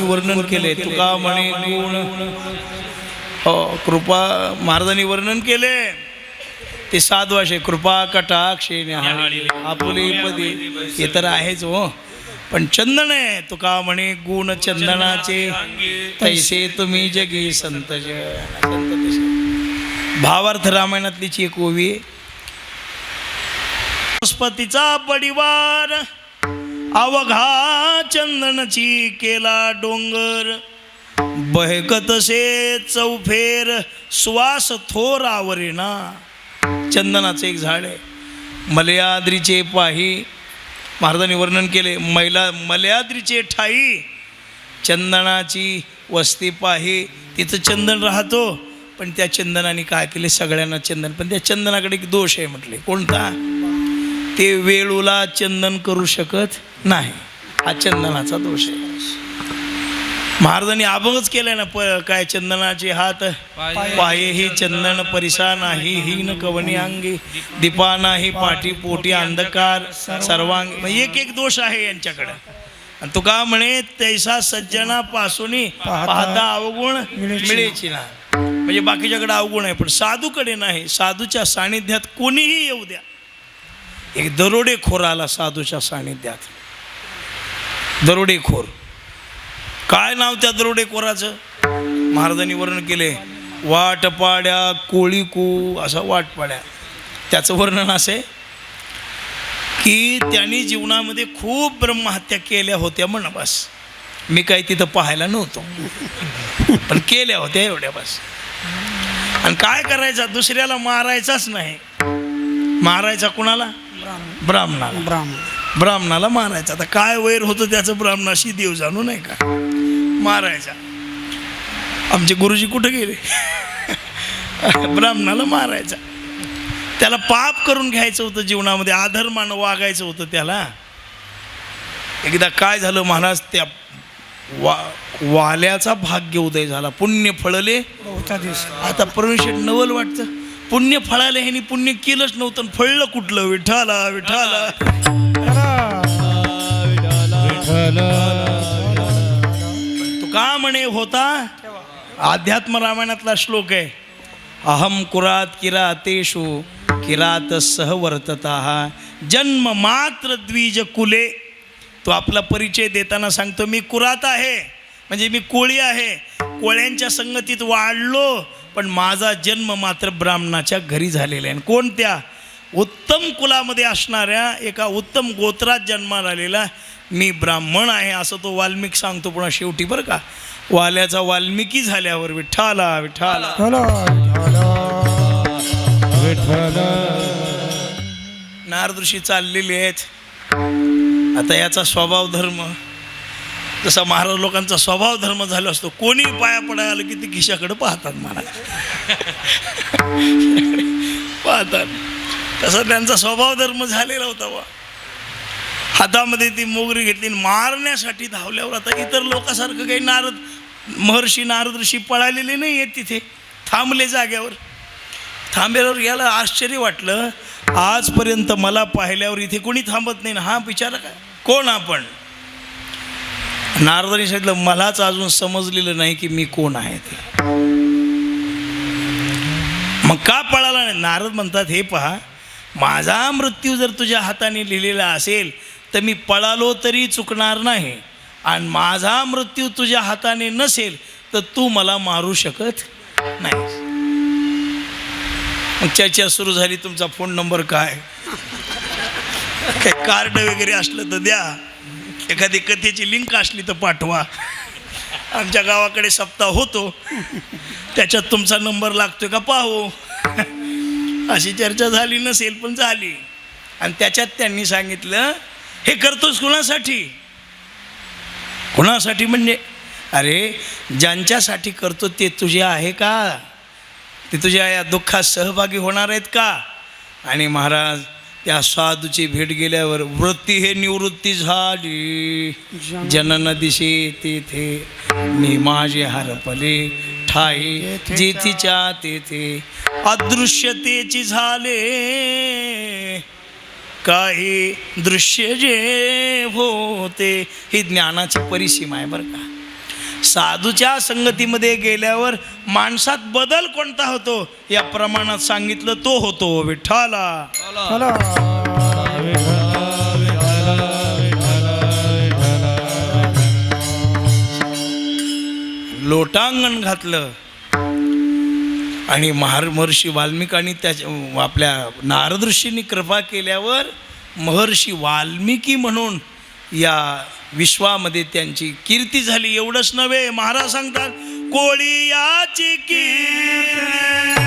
महाराजांनी वर्णन केले. तुका म्हणे गुण हो कृपा महाराजांनी वर्णन केले ते 7 वर्षे कृपा कटाक्षे न्याहाळी आपुले पदी हे तर आहेच हो. पण चंदन आहे तुका म्हणे गुण चंदनाचे तैसे तुम्ही जगी संत भावार्थ रामायणातलीची एक ओवी. वनस्पतीचा पडिवार अवघा चंदनची केला डोंगर बहकतसे चौफेर श्वास थोर आवरेना. चंदनाचं एक झाड आहे. मलयाद्रीचे पाही महाराजांनी वर्णन केले. मलयाद्रीचे ठाई चंदनाची वस्ती पाही तिथं चंदन राहतो. पण त्या चंदनाने काय केले सगळ्यांना चंदन. पण त्या चंदनाकडे एक दोष आहे म्हटले. कोणता? ते वेळूला चंदन करू शकत नाही. हा चंदनाचा दोष आहे. महाराजांनी अभंगच केलाय ना काय चंदनाचे हात पाये ही चंदन परिसा नाही ही न कवनी अंगी दीपा नाही पाठी पोटी अंधकार सर्वांगी. एक एक दोष आहे यांच्याकडे. आणि तुका म्हणे तैसा सज्जनापासून पाहता अवगुण मिळेची ना. म्हणजे बाकीच्याकडे अवगुण आहे पण साधूकडे नाही. साधूच्या सानिध्यात कोणीही येऊ द्या. एक दरोडेखोर आला साधूच्या सानिध्यात. दरोडेखोर. काय नाव त्या दरोडेखोराचं? महाराजांनी वर्णन केले. वाटपाड्या कोळीकू असा वाटपाड्या. त्याचं वर्णन असे की त्यांनी जीवनामध्ये खूप ब्रह्महत्या केल्या होत्या म्हण. बस मी काही तिथं पाहायला नव्हतो पण केल्या होत्या एवढ्या बस. आणि काय करायचा? दुसऱ्याला मारायचाच नाही. मारायचा कुणाला? ब्राह्मणाला. ब्राह्मणाला मारायचा. आता काय वैर होतं त्याचं ब्राह्मणाशी देव जाणू नाही का. मारायचा. आमचे गुरुजी कुठे गेले? ब्राह्मणाला मारायचा. त्याला पाप करून घ्यायचं होतं जीवनामध्ये. अधर्मानं वागायचं होतं त्याला. एकदा काय झालं महाराज त्या वाल्याचा भाग्य उदय झाला. पुण्य फळले. आता परमेश्वर नवल वाटतं. पुण्य फळाले ह्यानी पुण्य केलंच नव्हतं. फळलं कुठलं? विठाला विठाला. तुका म्हणे होता. अध्यात्म रामायणातला श्लोक आहे. अहम कुरात किरातेषु किरात सहवर्तता जन्म मात्र द्विज कुले. तो आपला परिचय देताना सांगतो मी कुरात आहे म्हणजे मी कोळी आहे. कोळ्यांच्या संगतीत वाढलो पण माझा जन्म मात्र ब्राह्मणाच्या घरी झालेला आहे. कोणत्या? उत्तम कुलामध्ये असणाऱ्या एका उत्तम गोत्रात जन्माला आलेला मी ब्राह्मण आहे असं तो वाल्मिक सांगतो. पुन्हा शेवटी बरं का वाल्याचा वाल्मिकी झाल्यावर विठ्ठला विठ्ठला. नारद ऋषी चाललेले आहेत. आता याचा स्वभाव धर्म जसा महाराज लोकांचा स्वभाव धर्म झाला असतो. कोणी पाया पडायला आलं की ते खिशाकडे पाहतात महाराज पाहतात. तसा त्यांचा स्वभाव धर्म झालेला होता. वा हातामध्ये ती मोगरी घेतली मारण्यासाठी धावल्यावर आता इतर लोकांसारखं काही महर्षी नारद ऋषी पळालेले नाही आहेत. तिथे थांबले जाग्यावर. थांबल्यावर याला आश्चर्य वाटलं. आजपर्यंत मला पाहिल्यावर इथे कोणी थांबत नाही ना. हा बिचारा काय कोण आपण? नारदांनी सांगितलं मलाच अजून समजलेलं नाही की मी कोण आहे ते. मग का पळाला नाही? नारद म्हणतात हे पहा माझा मृत्यू जर तुझ्या हाताने लिहिलेला असेल तर मी पळालो तरी चुकणार नाही. आणि माझा मृत्यू तुझ्या हाताने नसेल तर तू मला मारू शकत नाही. मग चर्चा सुरू झाली. तुमचा फोन नंबर काय? काही कार्ड वगैरे असलं तर द्या. एखादी कथेची लिंक असली तर पाठवा. आमच्या गावाकडे सप्ताह होतो त्याच्यात तुमचा नंबर लागतोय का पाहू. अशी चर्चा झाली नसेल पण झाली. आणि त्याच्यात त्यांनी सांगितलं हे करतोस कुणासाठी? कुणासाठी म्हणजे अरे ज्यांच्यासाठी करतो ते तुझे आहे का? ते तुझ्या या दुःखात सहभागी होणार आहेत का? आणि महाराज त्या साधूची भेट गेल्यावर वृत्ती हे निवृत्ती झाली. जनन दिशे तेथे मी माझे हरपले ठाई जेथीच्या तेथे अदृश्यतेची झाले काही दृश्य जे होते. ही ज्ञानाची परिसीमा आहे बरं का. साधूच्या संगतीमध्ये गेल्यावर माणसात बदल कोणता होतो या प्रमाणात सांगितलं तो होतो विठ्ठला. लोटांगण घातलं आणि महर्षी वाल्मिकांनी त्याच्या आपल्या नारद ऋषींनी कृपा केल्यावर महर्षी वाल्मिकी म्हणून या विश्वामध्ये त्यांची कीर्ती झाली. एवढंच नव्हे, महाराज सांगतात कोळी याची कीर्ती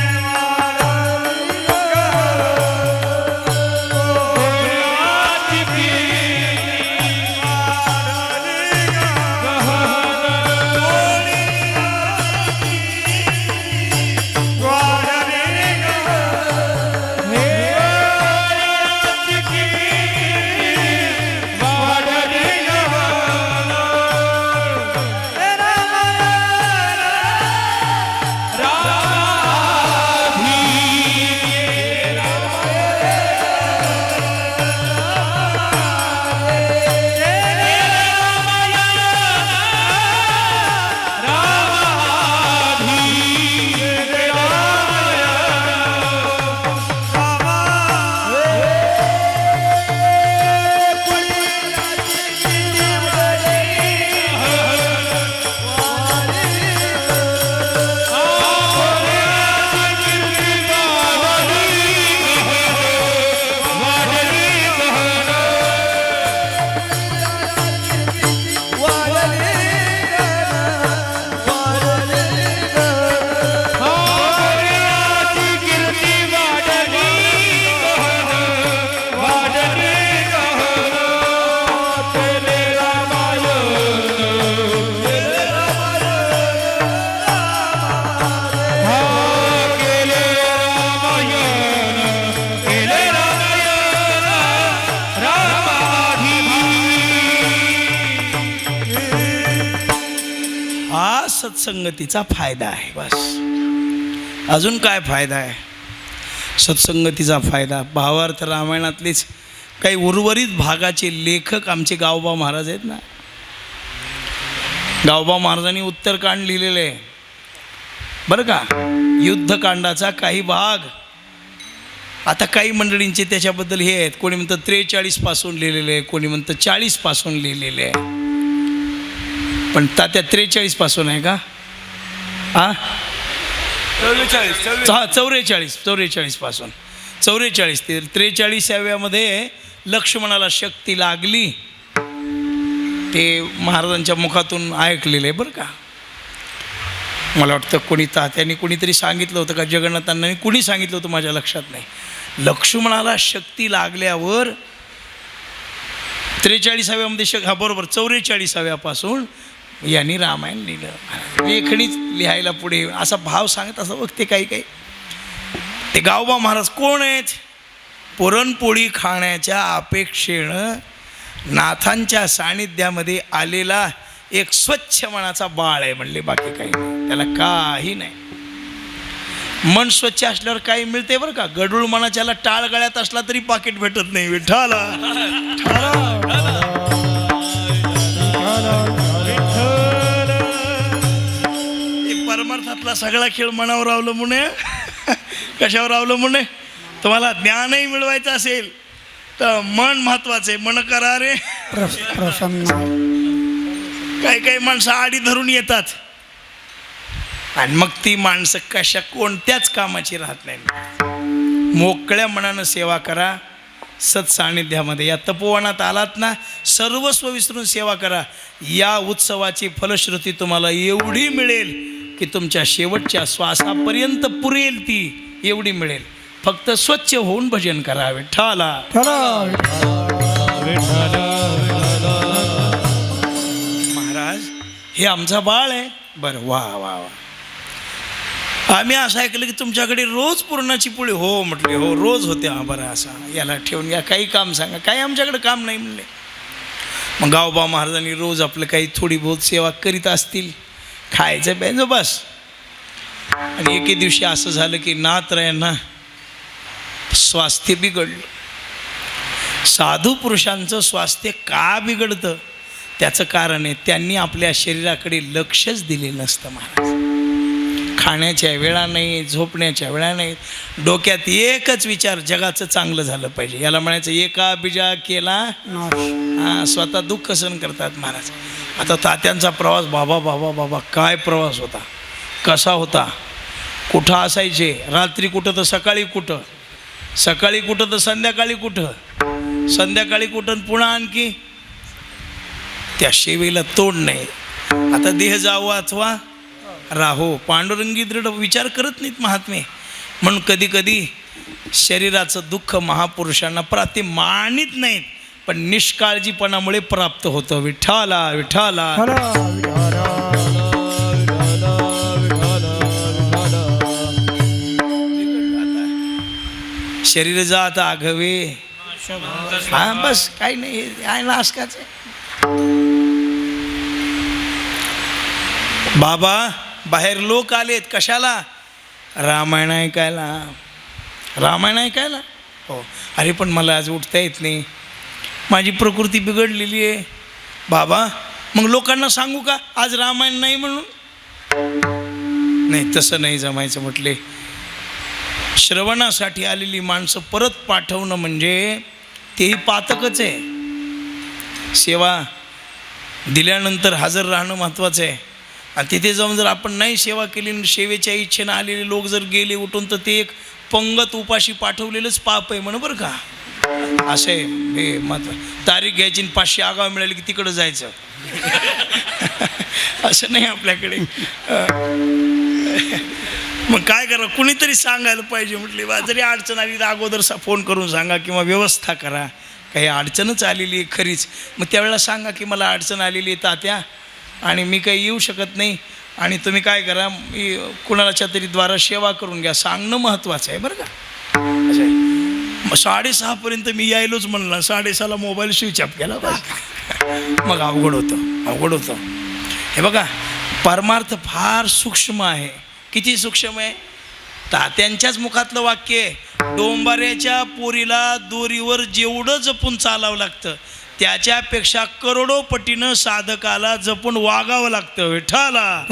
सत्संगतीचा फायदा आहे. बस अजून काय फायदा आहे सत्संगतीचा फायदा? भावार्थ रामायणातलेच काही उर्वरित भागाचे लेखक आमचे गावबा महाराज आहेत ना. गावबा महाराजांनी उत्तरकांड लिहिलेलं आहे बरं का, युद्धकांडाचा काही भाग. आता काही मंडळींचे त्याच्याबद्दल हे आहेत, कोणी म्हणतं 43 पासून लिहिलेले आहे, कोणी म्हणतं 40 पासून लिहिलेले आहे. पण तात्या 43 पासून आहे का? हा 44 पासून 44 ते 43व्यामध्ये लक्ष्मणाला शक्ती लागली ते महाराजांच्या मुखातून ऐकलेलं आहे बरं का. मला वाटतं कोणी तात्याने कोणीतरी सांगितलं होतं का जगन्नाथांना, कुणी सांगितलं होतं माझ्या लक्षात नाही. लक्ष्मणाला शक्ती लागल्यावर 43व्यामध्ये हा बरोबर 44व्यापासून यांनी रामायण लिहिलं. लेखणीच लिहायला पुढे असा भाव सांगत असं बघते काही काही. ते गावबा महाराज कोण आहेत? पुरणपोळी खाण्याच्या अपेक्षेनं नाथांच्या सानिध्यामध्ये आलेला एक स्वच्छ मनाचा बाळ आहे म्हणले, बाकी काही नाही, त्याला काही नाही. मन स्वच्छ असल्यावर काही मिळते बरं का. गडूळ मनाच्याला टाळ गळ्यात असला तरी पाकिट भेटत नाही विठ्ठला. परमार्थातला सगळा खेळ मनावर अवलंबून आहे. कशावर अवलंबून आहे? तुम्हाला ज्ञानही मिळवायचं असेल तर मन महत्वाचं आहे. मन करा रे प्रसन्न. काही काही माणसं आडी धरून येतात आणि मग ती माणसं कशा कोणत्याच कामाची राहत नाही. मोकळ्या मनानं सेवा करा सत्सान्निध्यामध्ये. या तपोवनात आलात ना, सर्वस्व विसरून सेवा करा. या उत्सवाची फलश्रुती तुम्हाला एवढी मिळेल की तुमच्या शेवटच्या श्वासापर्यंत पुरेल, ती एवढी मिळेल. फक्त स्वच्छ होऊन भजन करा विठ्ठला. महाराज हे आमचा बाळ आहे. बरं, वा वा वा. आम्ही असं ऐकलं की तुमच्याकडे रोज पुरणाची पोळी. हो म्हटले, हो रोज होते. हा बरं, असा याला ठेवून घ्या, काही काम सांगा. काही आमच्याकडे काम नाही म्हणले. मग गावबा महाराजांनी रोज आपलं काही थोडी बहुत सेवा करीत असतील, खायचं प्यायचं बस. आणि एके दिवशी असं झालं की नाथरायांना स्वास्थ्य बिघडलं. साधू पुरुषांचं स्वास्थ्य का बिघडतं त्याचं कारण आहे त्यांनी आपल्या शरीराकडे लक्षच दिलेलं नसतं महाराज. खाण्याच्या वेळा नाही, झोपण्याच्या वेळा नाही, डोक्यात एकच विचार, जगाचं चांगलं झालं पाहिजे. याला म्हणायचं एका बीजा केला हां, स्वतः दुःख सहन करतात महाराज. आता तात्यांचा प्रवास, बाबा बाबा बाबा काय प्रवास होता, कसा होता, कुठं असायचे, रात्री कुठं तर सकाळी कुठं, सकाळी कुठं तर संध्याकाळी कुठं, संध्याकाळी कुठं पुन्हा आणखी त्या सेवेला तोड नाही. आता देह जावो अथवा राहो, पांडुरंगी दृढ विचार करत नाहीत महात्मे. म्हणून कधी कधी शरीराचं दुःख महापुरुषांना मानित नाहीत, पण निष्काळजीपणामुळे प्राप्त होतं. विठ्ठला विठ्ठला शरीर जात आघवे, हा बस काही नाही, आहे नाशकाच. बाबा बाहेर लोक आलेत कशाला, रामायण ऐकायला, रामायण ऐकायला. हो, अरे पण मला आज उठता येत नाही, माझी प्रकृती बिघडलेली आहे. बाबा मग लोकांना सांगू का आज रामायण नाही म्हणून? नाही, तसं नाही जमायचं म्हटले. श्रवणासाठी आलेली माणसं परत पाठवणं म्हणजे तेही पातकच आहे. सेवा दिल्यानंतर हजर राहणं महत्त्वाचं आहे. आणि तिथे जाऊन जर आपण नाही सेवा केली, सेवेच्या इच्छेनं आलेले लोक जर गेले उठून, तर ते एक पंगत उपाशी पाठवलेलंच पाप आहे म्हणून बरं का. असं आहे हे महत्त्व. तारीख घ्यायची, 500 आगाव मिळाली की तिकडं जायचं असं नाही आपल्याकडे. मग काय करा, कुणीतरी सांगायला पाहिजे. म्हटले बा जरी अडचण आली तर अगोदर फोन करून सांगा किंवा व्यवस्था करा. काही अडचणच आलेली आहे खरीच, मग त्यावेळेला सांगा की मला अडचण आलेली आहे तात्या आणि मी काही येऊ शकत नाही, आणि तुम्ही काय करा, मी कुणाच्या तरी द्वारा सेवा करून घ्या. सांगणं महत्त्वाचं आहे बरं का. असं आहे. मग 6:30पर्यंत मी यायलोच म्हणलं, 6:30ला मोबाईल स्विच ऑफ केला पाहिजे. मग अवघड होतं. हे बघा, परमार्थ फार सूक्ष्म आहे. किती सूक्ष्म आहे. तात्यांच्याच मुखातलं वाक्य आहे, डोंबाऱ्याच्या पोरीला दोरीवर जेवढं जपून चालावं लागतं त्याच्यापेक्षा करोडो पटीनं साधकाला जपून वागावं लागतं. विठ्ठला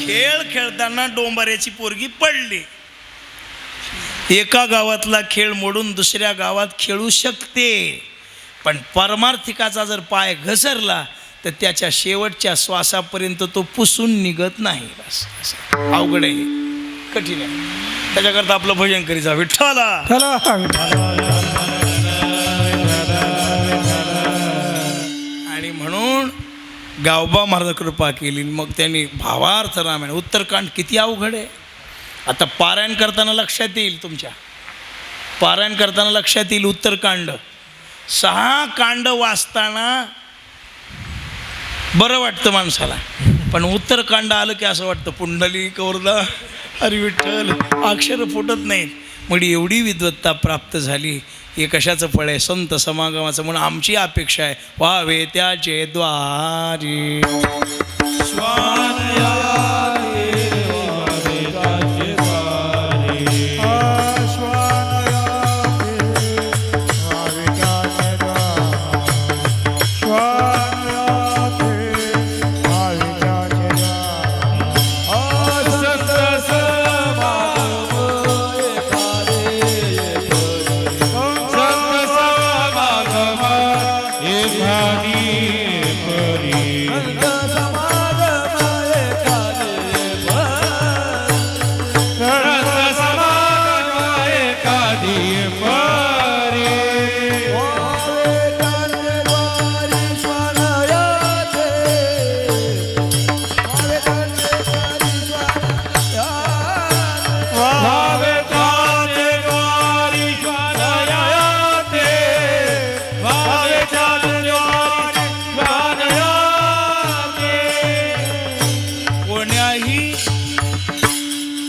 खेळ खेळताना डोंबाऱ्याची पोरगी पडली. एका गावातला खेळ मोडून दुसऱ्या गावात खेळू शकते, पण परमार्थिकाचा जर पाय घसरला तर त्याच्या शेवटच्या श्वासापर्यंत तो पुसून निघत नाही. बस अवघड आहे, कठीण आहे. त्याच्याकरता आपलं भजन करीचा. विठ्ठला आणि म्हणून गावबा महाराज कृपा केली. मग त्यांनी भावार्थ रामायण उत्तरकांड किती अवघड आहे. आता पारायण करताना लक्षात येईल, तुमच्या पारायण करताना लक्षात येईल उत्तरकांड. 6 कांड वाचताना बरं वाटतं माणसाला, पण उत्तरकांड आलं की असं वाटतं पुंडलिक वरदा हरी विठ्ठल, अक्षर फुटत नाहीत. मग एवढी विद्वत्ता प्राप्त झाली. हे कशाचं फळ आहे? संत समागमाचं. म्हणून आमची अपेक्षा आहे, व्हावे त्याचे द्वारी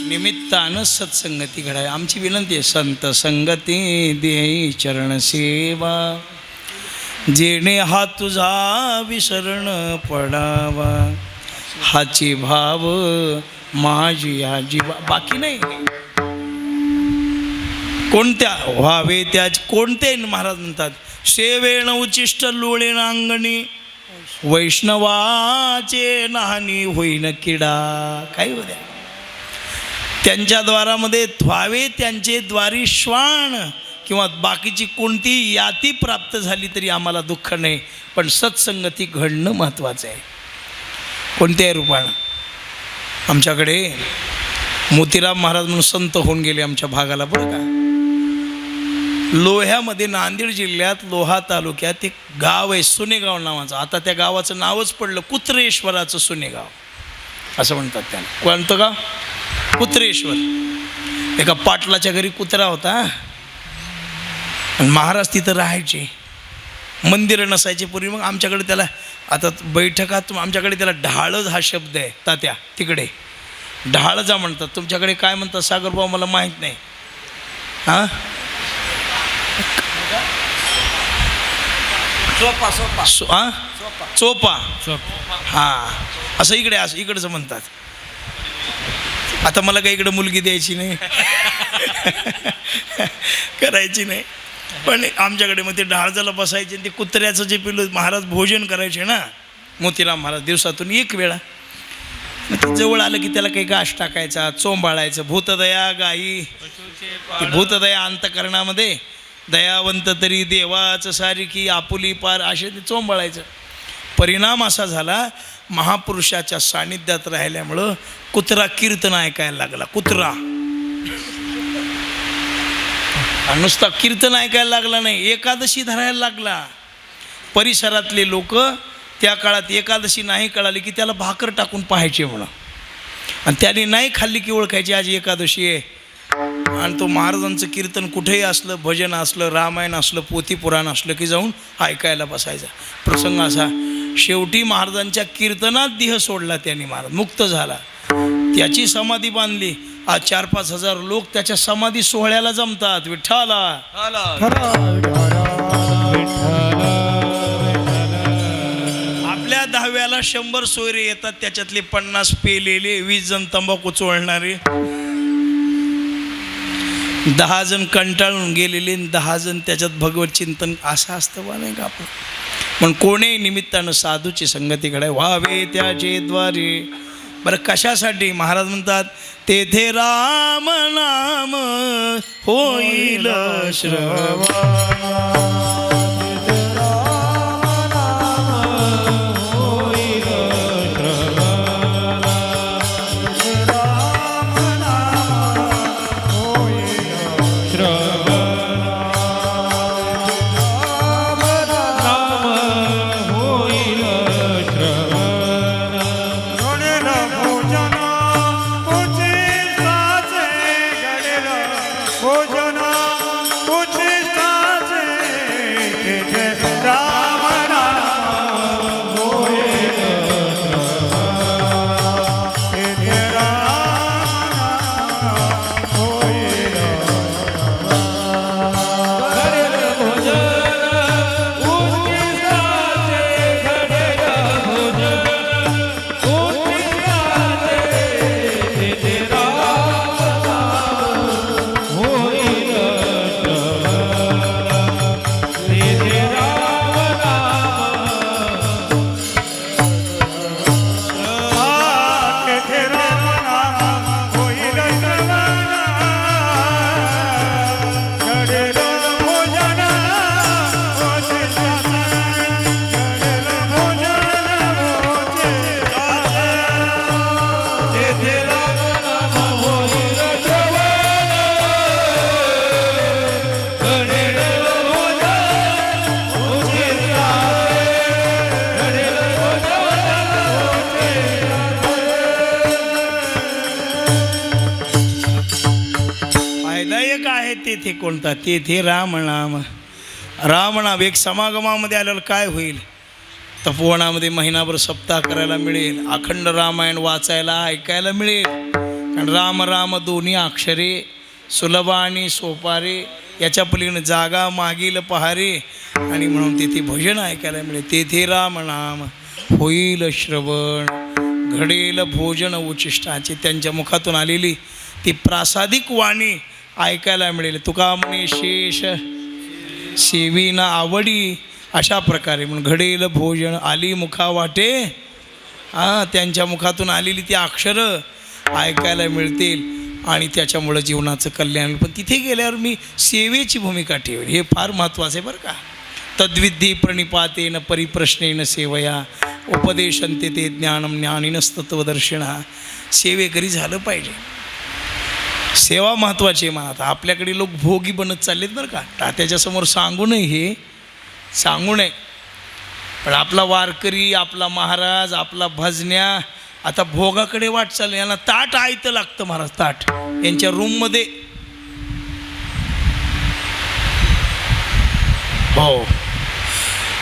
निमित्तानं सत्संगती घडावी. आमची विनंती आहे, संत संगती देई चरण सेवा, जेणे हा तुझा विसरण पडावा, हाची भाव माझी आजी. बाकी नाही, कोणत्या व्हावे त्या कोणते महाराज म्हणतात सेवेण उचिष्ट लोळेन अंगणी वैष्णवाचे नाहानी होईन किडा. काय होत्या त्यांच्या द्वारामध्ये व्हावे त्यांचे द्वारी श्वान किंवा बाकीची कोणती याती प्राप्त झाली तरी आम्हाला दुःख नाही, पण सत्संगती घडणं महत्त्वाचं आहे कोणत्याही रूपानं. आमच्याकडे मोतीराम महाराज म्हणून संत होऊन गेले आमच्या भागाला बरं का. लोह्यामध्ये नांदेड जिल्ह्यात लोहा तालुक्यात एक गाव आहे सुनेगाव नावाचं. आता त्या गावाचं नावच पडलं कुत्रेश्वराचं सुनेगाव असं म्हणतात त्याला. कोणतं गाव? कुत्रेश्वर. एका पाटलाच्या घरी कुत्रा होता आणि महाराज तिथं राहायचे. मंदिरं नसायचे पूर्वी. मग आमच्याकडे त्याला आता बैठकात आमच्याकडे त्याला ढाळज हा शब्द आहे. तात्या तिकडे ढाळजा म्हणतात, तुमच्याकडे काय म्हणतात सागरभाऊ मला माहीत नाही. हां चोपा हां असं इकडे असं इकडचं म्हणतात. आता मला काही इकडं मुलगी द्यायची नाही करायची नाही, पण आमच्याकडे मग ते ढाळजाला बसायचे. ते कुत्र्याचं जे पिल्लू महाराज भोजन करायचे ना मोतीराम महाराज दिवसातून एक वेळा. मग ते जवळ आलं की त्याला काही घास टाकायचा, चोंबाळायचं. भूतदया गाई ती भूतदया अंतकरणामध्ये दयावंत तरी देवाचं सारी की आपुली पार असे ते चोंबाळायचं. परिणाम असा झाला महापुरुषाच्या सानिध्यात राहिल्यामुळं कुत्रा कीर्तन ऐकायला लागला. कुत्रा नुसता कीर्तन ऐकायला लागला नाही, एकादशी धरायला लागला. परिसरातले लोक त्या काळात एकादशी नाही कळाली की त्याला भाकर टाकून पाहायचे म्हणून, आणि त्याने नाही खाल्ली की ओळखायची आज एकादशी आहे. आणि तो महाराजांचं कीर्तन कुठेही असलं, भजन असलं, रामायण असलं, पोथी पुराण असलं की जाऊन ऐकायला बसायचा. प्रसंग असा शेवटी महाराजांच्या कीर्तनात देह सोडला त्यांनी. महाराज मुक्त झाला. त्याची समाधी बांधली. आज 4-5 हजार लोक त्याच्या समाधी सोहळ्याला जमतात. विठ्ठला आपल्या 10व्याला 100 सोयरे येतात, त्याच्यातले 50 पेलेले, 20 जण तंबाखू चोळणारे, 10 जण कंटाळून गेलेले, 10 जण त्याच्यात भगवत चिंतन. असं असतं बा नाही का आपण. पण कोणीही निमित्तानं साधूची संगतीकडे व्हावे त्याचे द्वारे. बरं कशासाठी? महाराज म्हणतात तेथे राम नाम होईल श्रवण. तेथे कोणता? तेथे रामनाम. रामनाम एक समागमामध्ये आल्यावर काय होईल? तपोवनामध्ये महिनाभर सप्ताह करायला मिळेल, अखंड रामायण वाचायला ऐकायला मिळेल. कारण राम राम दोन्ही अक्षरे सुलभ आणि सोपारे, याच्या पलीकडे जागा मागील पहारे, आणि म्हणून तेथे भजन ऐकायला मिळेल. तेथे रामनाम होईल श्रवण, घडेल भोजन उचिष्टाचे. त्यांच्या मुखातून आलेली ती प्रासादिक वाणी ऐकायला मिळेल. तुका म्हणे शेष सेवीना आवडी, अशा प्रकारे म्हणून घडेल भोजन आली मुखा वाटे. त्यांच्या मुखातून आलेली ती अक्षरं ऐकायला मिळतील आणि त्याच्यामुळं जीवनाचं कल्याण होईल. पण तिथे गेल्यावर मी सेवेची भूमिका ठेवेल, हे फार महत्त्वाचं आहे बरं का. तद्विधी प्रणिपातेन परिप्रश्नेन सेवया उपदेशन्ते ते ज्ञानम ज्ञानिनस्तत्वदर्शिणा. सेवेकरी झालं पाहिजे. सेवा महत्त्वाची आहे. आता आपल्याकडे लोक भोगी बनत चाललेत बरं का. तात्याच्यासमोर सांगू नये, हे सांगू नये, पण आपला वारकरी, आपला महाराज, आपला भजन्या आता भोगाकडे वाट चालली. यांना ताट आयतं लागतं महाराज, ताट यांच्या रूममध्ये. हो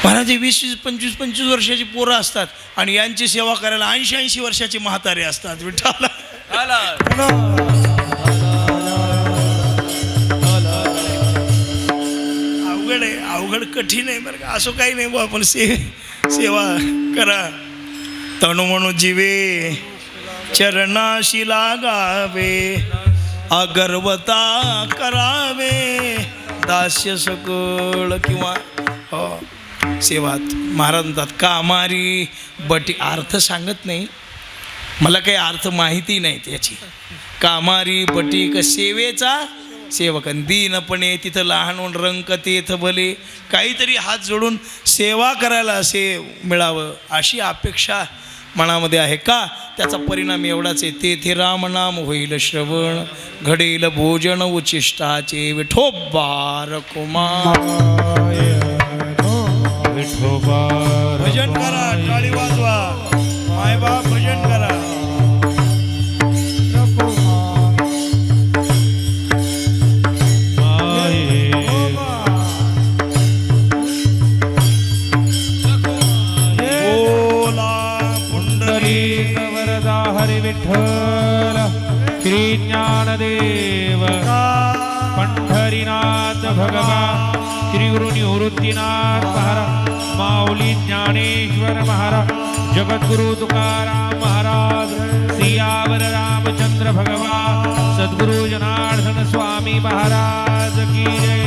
महाराज, 20-25 वर्षाची पोरं असतात आणि यांची सेवा करायला 80-80 वर्षाचे म्हातारे असतात. विठ्ठल अवघड आहे, अवघड कठीण आहे बरं का. असं काही नाही बा, आपण सेवा करा. तनु म्हणू जीवे चरणाशी लागावे, अगर्वता करावे दास्य सकळ. किंवा हो सेवात महाराज म्हणतात कामारी बटी. अर्थ सांगत नाही, मला काही अर्थ माहिती नाही त्याची. कामारी बटीक सेवेचा सेवक, दीनपणे तिथं लहान रंक तेथ भले. काहीतरी हात जोडून सेवा करायला असे मिळावं अशी अपेक्षा मनामध्ये आहे का. त्याचा परिणाम एवढाच आहे, तेथे रामनाम होईल श्रवण, घडेल भोजन उचिष्टाचे. विठोबार कुमार भजन करा, टाळी वाजवा, मायबाप भजन करा. विठ्ठल श्री ज्ञानदेव पंढरीनाथ भगवान श्री गुरु निवृत्तीनाथ महाराज माऊली ज्ञानेश्वर महाराज जगद्गुरु तुकाराम महाराज सियावर रामचंद्र भगवान सद्गुरु जनार्दन स्वामी महाराज की जय.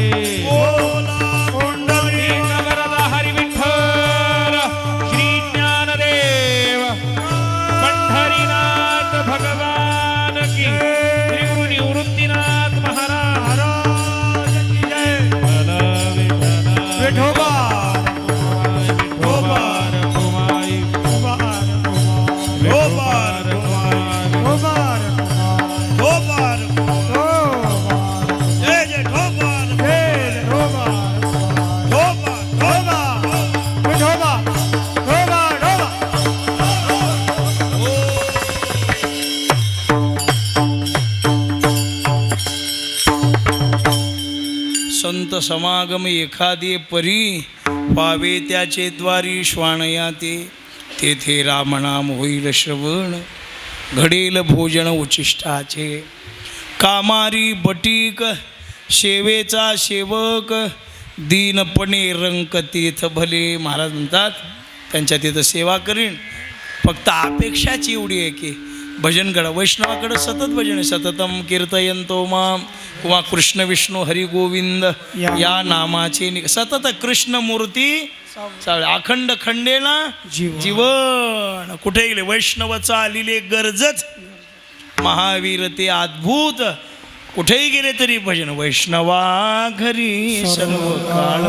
संत समागम एखादे परी, पावे त्याचे द्वारी श्वानया ते. तेथे रामनाम होईल श्रवण, घडेल भोजन उचिष्टाचे. कामारी बटीक सेवेचा सेवक, दीनपणे रंक तेथ भले. महाराज म्हणतात त्यांच्या तिथं सेवा करीन, फक्त अपेक्षाच एवढी आहे की भजन करा. वैष्णवाकडं सतत भजन आहे, सततम कीर्तयंतो माम, किंवा कृष्ण विष्णू हरी गोविंद या नामाचे सतत कृष्णमूर्ती अखंड खंडेना जीवन. कुठे गेले वैष्णवाचा आलेले गरजच महावीर ते अद्भुत. कुठेही गेले तरी भजन. वैष्णवा घरी सर्व काळ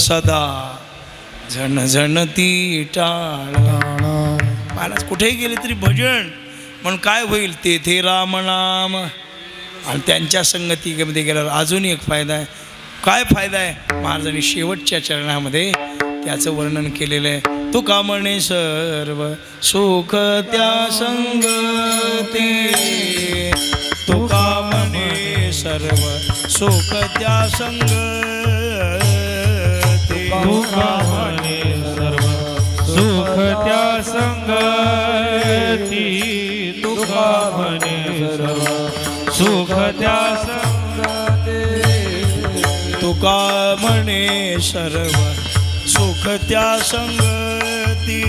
सदा झण झणती टाळ. महाराज कुठेही गेले तरी भजन. म्हणून काय होईल, तेथे रामनाम. आणि त्यांच्या संगतीमध्ये गेल्यावर अजून एक फायदा आहे. काय फायदा आहे, महाराजांनी शेवटच्या चरणामध्ये त्याचं वर्णन केलेलं आहे. तुका म्हणे सर्व सुख त्या संगती, तुका म्हणे सर्व सुख त्या संगती, तुका म्हणे सर्व सुख त्या संगती, तुका म्हणे सर्व सुख त्या संगती, तुका म्हणे सर्व सुख त्या संगती,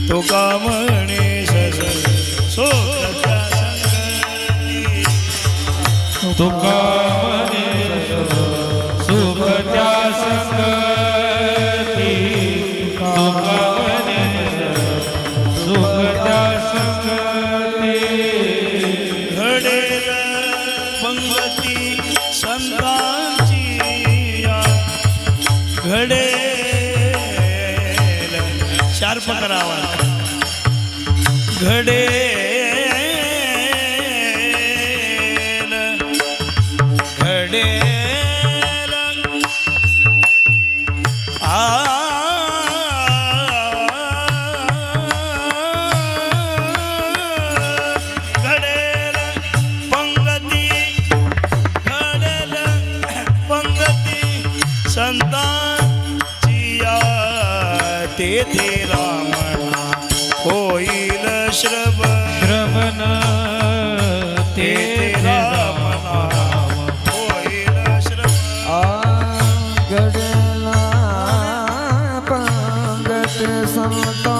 तुका म्हणे सर्व सुख त्या संगती, तुका म्हणे सुख त्या संगती तुका म्हणे सुख त्या संगती घडेल पंगती संतांची या घडेल शार्प करावा घडेल घडेल घडेल पंगती घडेल पंगती संतांची या तेथे रामणा होईल श्रवण तेथे ते रामणा होईल घडला पंगत संता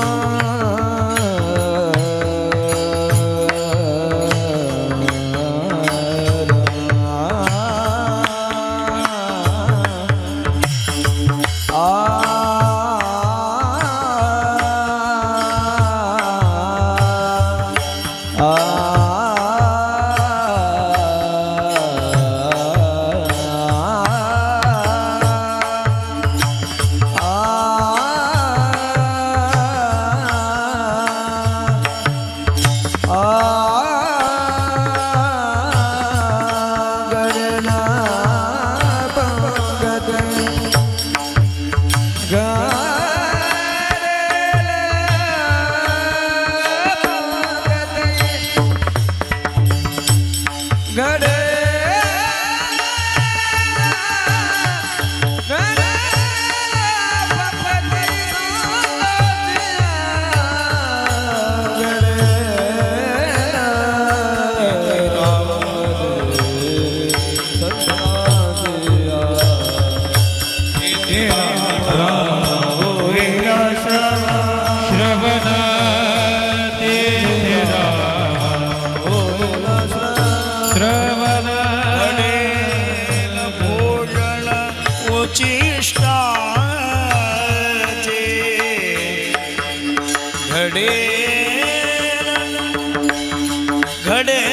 उचिष्टाचे घडेल घडेल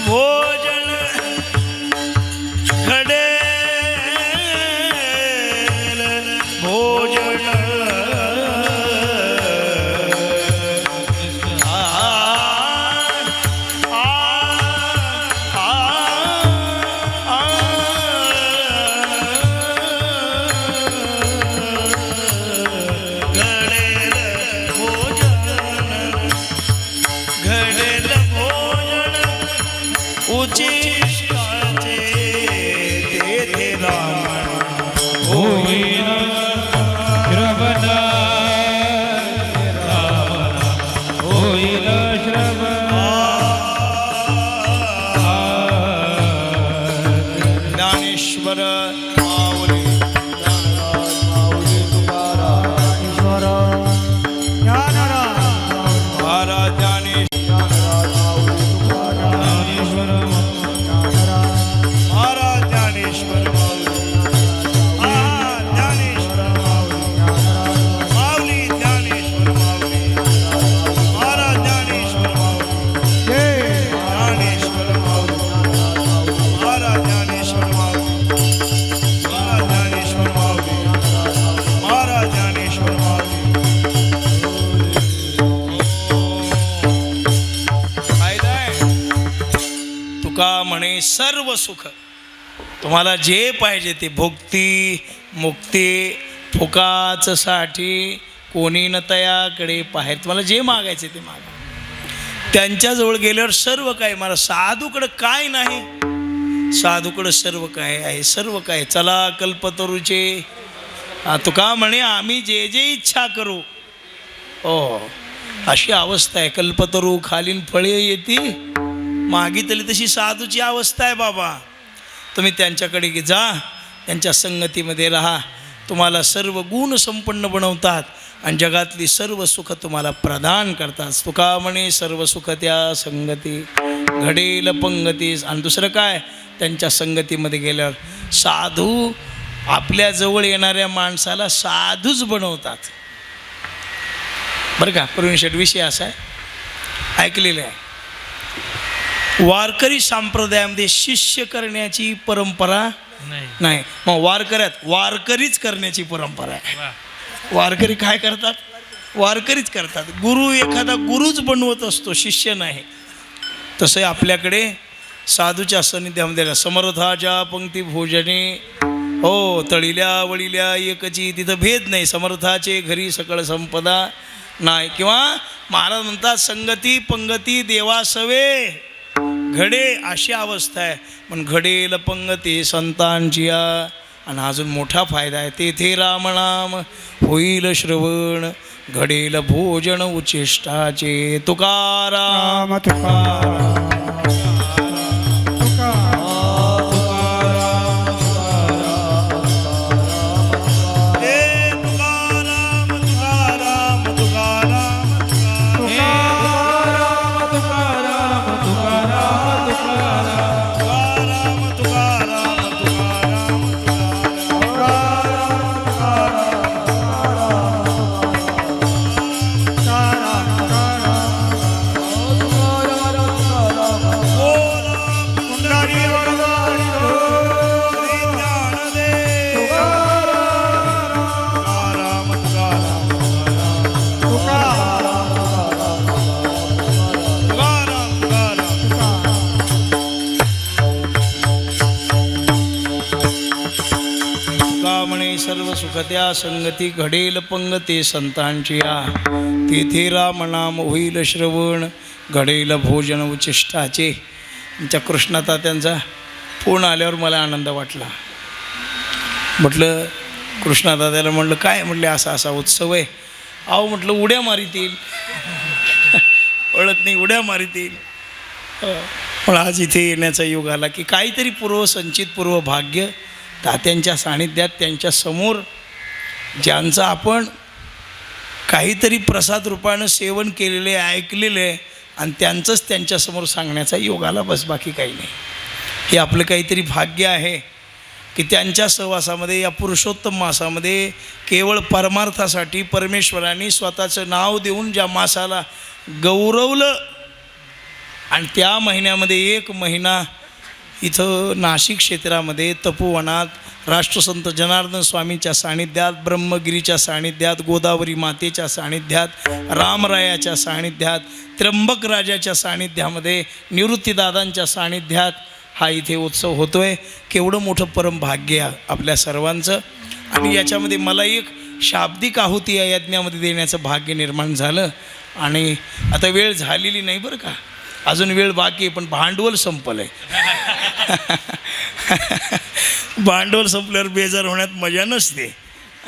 भोजन घडेल भोजन उचिष्टाचे तेथे रामणा होईल श्रवण होईल श्रवण ज्ञानेश्वर माऊली महाराज ज्ञानेश्वर महाराज ज्ञानेश्वर ज्ञानेश्वर माऊली ज्ञानेश्वर माऊली महाराज ज्ञानेश्वर ज्ञानेश्वर माऊली महाराज ज्ञानेश्वर माऊली महाराज ज्ञानेश्वर माऊली महाराज ज्ञानेश्वर माऊली फायदा आहे तुका म्हणे सर्व सुख तुम्हाला जे पाहिजे ते भुक्ती मुक्ती फुकाच साठी कोणी न तयाकडे पाहेर तुम्हाला जे मागायचे ते मागा त्यांच्याजवळ गेल्यावर सर्व काय मला साधूकडं काय नाही साधूकडं सर्व काय आहे सर्व काय चला कल्पतरूचे तुका म्हणे आम्ही जे जे इच्छा करू ओ अशी अवस्था आहे कल्पतरू खालीन फळे येते मागितली तशी साधूची अवस्था आहे बाबा तुम्ही त्यांच्याकडे जा त्यांच्या संगतीमध्ये राहा तुम्हाला सर्व गुण संपन्न बनवतात आणि जगातली सर्व सुख तुम्हाला प्रदान करतात. तुका म्हणे सर्व सुख त्या संगती घडेल पंगतीस. आणि दुसरं काय, त्यांच्या संगतीमध्ये गेल्यावर साधू आपल्या जवळ येणाऱ्या माणसाला साधूच बनवतात. बरं का, प्रवीण शेठ विषय असा आहे, ऐकलेलं आहे. वारकरी संप्रदायामध्ये शिष्य करण्याची परंपरा नाही, मग वारकऱ्यात वारकरीच करण्याची परंपरा आहे. वारकरी काय करतात, वारकरीच करतात. गुरु एखादा गुरुच बनवत असतो, शिष्य नाही. तसं आपल्याकडे साधूच्या सान्निध्यामध्ये समर्थाच्या पंक्ती भोजने, हो तळील्या वळील्या एकची, तिथं भेद नाही. समर्थाचे घरी सकळ संपदा नाही. किंवा महाराज म्हणतात संगती पंगती देवासवे घडे, अशी अवस्था आहे. पण घडेल पंगती संतांची. आणि अजून मोठा फायदा आहे, तेथे रामनाम होईल श्रवण घडेल भोजन उचिष्टाचे. तुकाराम तुकाराम सर्व सुख त्या संगती घडेल पंगते संतांची. तेथे रामनाम होईल श्रवण घडेल भोजन उचिष्टाचे. आमच्या कृष्णाता त्यांचा फोन आल्यावर मला आनंद वाटला. म्हटलं कृष्णाता त्याला म्हटलं काय, म्हटलं असा असा उत्सव आहे. अहो म्हटलं उड्या मारितील कळत नाही, उड्या मारितील. पण आज इथे येण्याचा योग आला की काहीतरी पूर्वसंचित पूर्व भाग्य तात्यांच्या सानिध्यात त्यांच्या समोर ज्यांचं आपण काहीतरी प्रसाद रूपानं सेवन केलेले आहे, ऐकलेलं आहे, आणि त्यांचंच त्यांच्यासमोर सांगण्याचा योग आला, बस बाकी काही नाही. हे आपलं काहीतरी भाग्य आहे की त्यांच्या सहवासामध्ये या पुरुषोत्तम मासामध्ये केवळ परमार्थासाठी परमेश्वराने स्वतःचं नाव देऊन ज्या मासाला गौरवलं, आणि त्या महिन्यामध्ये एक महिना इथं नाशिक क्षेत्रामध्ये तपोवनात राष्ट्रसंत जनार्दन स्वामींच्या सानिध्यात, ब्रह्मगिरीच्या सानिध्यात, गोदावरी मातेच्या सानिध्यात, रामरायाच्या सानिध्यात, त्र्यंबक राजाच्या सानिध्यामध्ये, निवृत्तीदादांच्या सानिध्यात हा इथे उत्सव होतो आहे. केवढं मोठं परम भाग्य आहे आपल्या सर्वांचं. आणि याच्यामध्ये मला एक शाब्दिक आहुती या यज्ञामध्ये देण्याचं भाग्य निर्माण झालं. आणि आता वेळ झालेली नाही बरं का, अजून वेळ बाकी आहे, पण भांडवल संपलं आहे. भांडवल संपल्यावर बेजार होण्यात मजा नसते.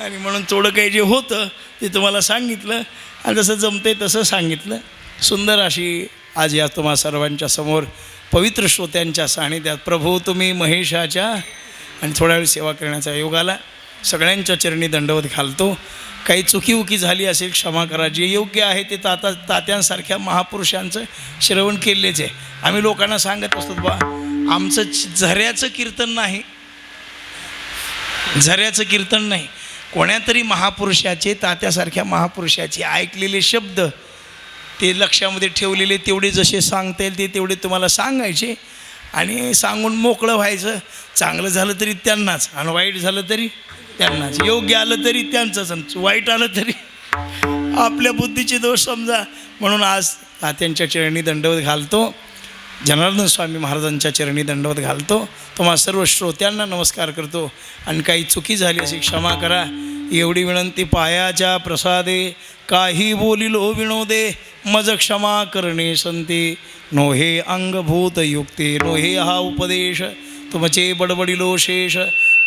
आणि म्हणून थोडं काही जे होतं ते तुम्हाला सांगितलं, आणि जसं जमते तसं सांगितलं. सुंदर अशी आज या तुम्हा सर्वांच्या समोर पवित्र श्रोत्यांच्या सानिध्यात प्रभू तुम्ही महेशाच्या आणि थोडा वेळ सेवा करण्याचा योग आला. सगळ्यांच्या चरणी दंडवत घालतो. काही चुकीउकी झाली असेल क्षमा करा. जे योग्य आहे ते तात्यांसारख्या महापुरुषांचं श्रवण केलेच आहे. आम्ही लोकांना सांगत असतो बा, आमचं झऱ्याचं कीर्तन नाही, झऱ्याचं कीर्तन नाही, कोण्यातरी महापुरुषाचे, तात्यासारख्या महापुरुषाचे ऐकलेले शब्द ते लक्षामध्ये ठेवलेले, तेवढे जसे सांगता येईल ते तेवढे तुम्हाला सांगायचे आणि सांगून मोकळं व्हायचं. चांगलं झालं तरी त्यांनाच, आणि वाईट झालं तरी त्यांनाच, योग्य आलं तरी त्यांचंच, वाईट आलं तरी आपल्या बुद्धीचे दोष समजा. म्हणून आज तात्यांच्या चरणी दंडवत घालतो, जनार्दन स्वामी महाराजांच्या चरणी दंडवत घालतो. तुम्हा सर्व श्रोत्यांना नमस्कार करतो. आणि काही चुकी झाली अशी क्षमा करा. एवढी विनंती पायाच्या प्रसादे, काही बोलिलो विनोदे, मज क्षमा करणे संते, नोहे अंगभूत युक्ते, नोहे हा उपदेश, तुमचे बडबडिलो शेष,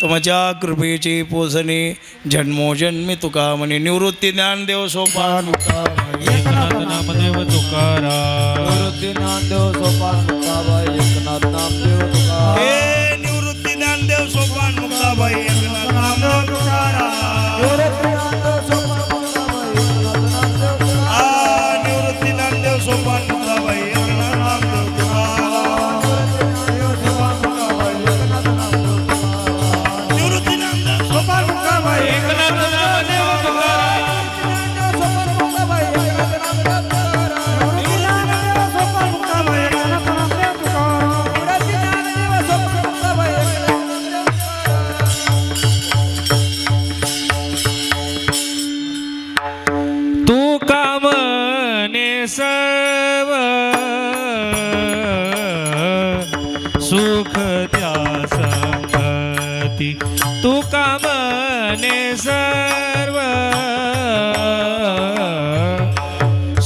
तुमच्या कृपेचे पोसणे, जन्मोजन्मी तुका म्हणे. निवृत्ती ज्ञानदेव सोपान एकनाथ नामदेव तुकाराम. निवृत्ती ज्ञानदेव सोपान मुक्ताबाई एकनाथ नामदेव तुकाराम. हे निवृत्ती ज्ञानदेव सोपान मुक्ताबाई एकनाथ नामदेव तुकाराम. निवृत्ती ज्ञानदेव सोपान मुक्ताबाई सर्व सुख त्या संगती तुका म्हणे सर्व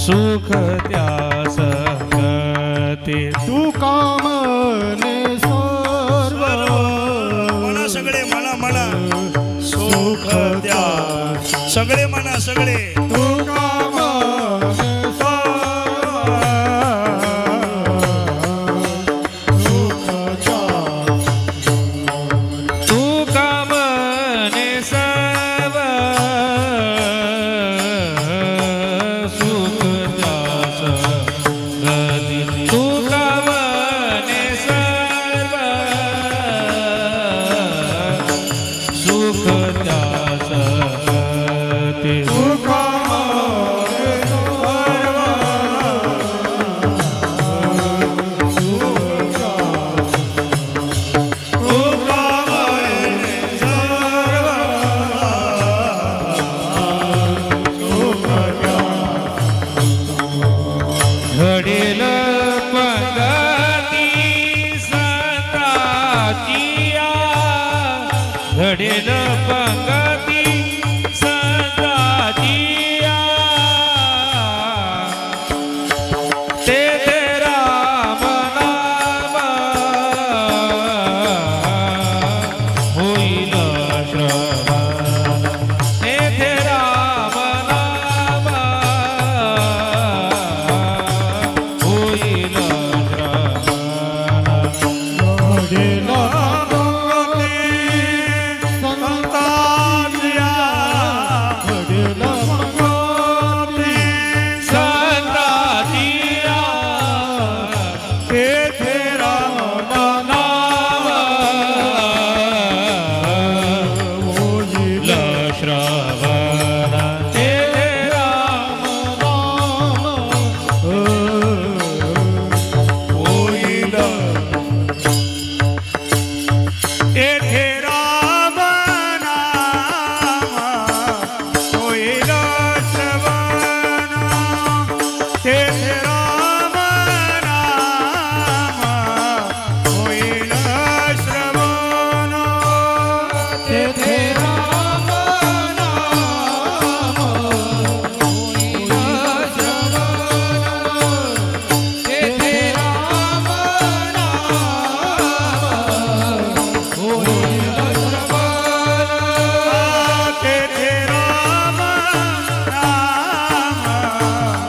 सुख त्या संगती तुका म्हणे सर्व म्हणा सगळे म्हणा सुख द्या सगळे म्हणा सगळे तुका म्हणे सर्व सुख द्या तुका म्हणे सर्व सुख त्या संगती तुका म्हणे सर्व सुख त्या संगती तुका घडेल पंगती संताचिया घडेल पंगती संताचिया ते राम नाम होईल श्रवण ते राम नाम होईल श्रवण संताचिया तेथे राम नाम होईल श्रवण तेथे राम नाम होईल येथे राम नाम होईल श्रवण तेथे राम नाम होईल श्रवण तेथे राम नाम होईल श्रवण तेथे राम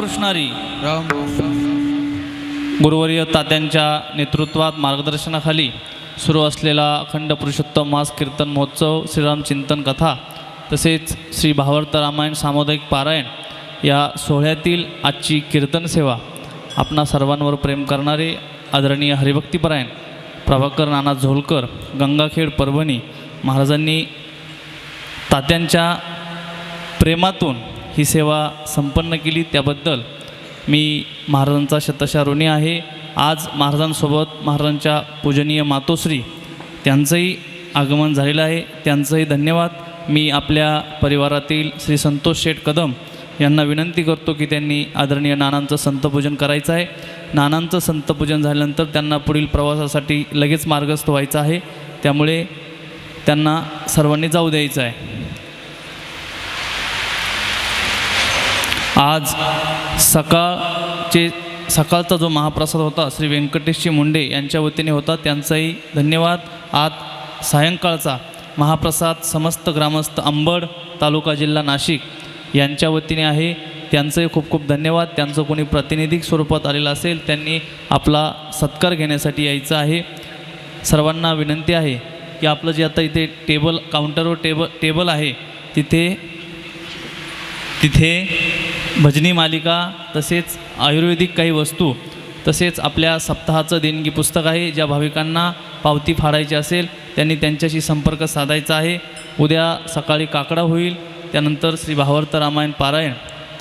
रामकृष्णारी राम गुरुवर्य तात्यांच्या नेतृत्वात मार्गदर्शनाखाली सुरू असलेला अखंड पुरुषोत्तम मास कीर्तन महोत्सव, श्रीराम चिंतन कथा तसेच श्री भावार्थ रामायण सामुदायिक पारायण या सोहळ्यातील आजची कीर्तन सेवा आपणा सर्वांवर प्रेम करणारे आदरणीय हरिभक्तीपरायण प्रभाकर नाना झोलकर, गंगाखेड, परभणी महाराजांनी तात्यांच्या प्रेमातून ही सेवा संपन्न केली, त्याबद्दल मी महाराजांचा शतशः ऋणी आहे. आज महाराजांसोबत महाराजांच्या पूजनीय मातोश्री त्यांचंही आगमन झालेलं आहे, त्यांचंही धन्यवाद. मी आपल्या परिवारातील श्री संतोष शेठ कदम यांना विनंती करतो की त्यांनी आदरणीय नानांचं संतपूजन करायचं आहे. नानांचं संतपूजन झाल्यानंतर त्यांना पुढील प्रवासासाठी लगेच मार्गस्थ व्हायचं आहे, त्यामुळे त्यांना सर्वांनी जाऊ द्यायचं आहे. आज सकाळचा जो महाप्रसाद होता श्री व्यंकटेशजी मुंडे यांच्या वतीने होता, त्यांचाही धन्यवाद. आज सायंकाळचा महाप्रसाद समस्त ग्रामस्थ अंबड तालुका जिल्हा नाशिक यांच्या वतीने आहे, त्यांचंही खूप खूप धन्यवाद. त्यांचं कोणी प्रातिनिधिक स्वरूपात आलेलं असेल त्यांनी आपला सत्कार घेण्यासाठी यायचं आहे. सर्वांना विनंती आहे की आपलं जे आता इथे काउंटरवर टेबल आहे तिथे भजनी मालिका तसेच आयुर्वेदिक काही वस्तू तसेच आपल्या सप्ताहाचं देणगी पुस्तक आहे. ज्या भाविकांना पावती फाडायची असेल त्यांनी त्यांच्याशी संपर्क साधायचा आहे. उद्या सकाळी काकडा होईल, त्यानंतर श्री भावार्थ रामायण पारायण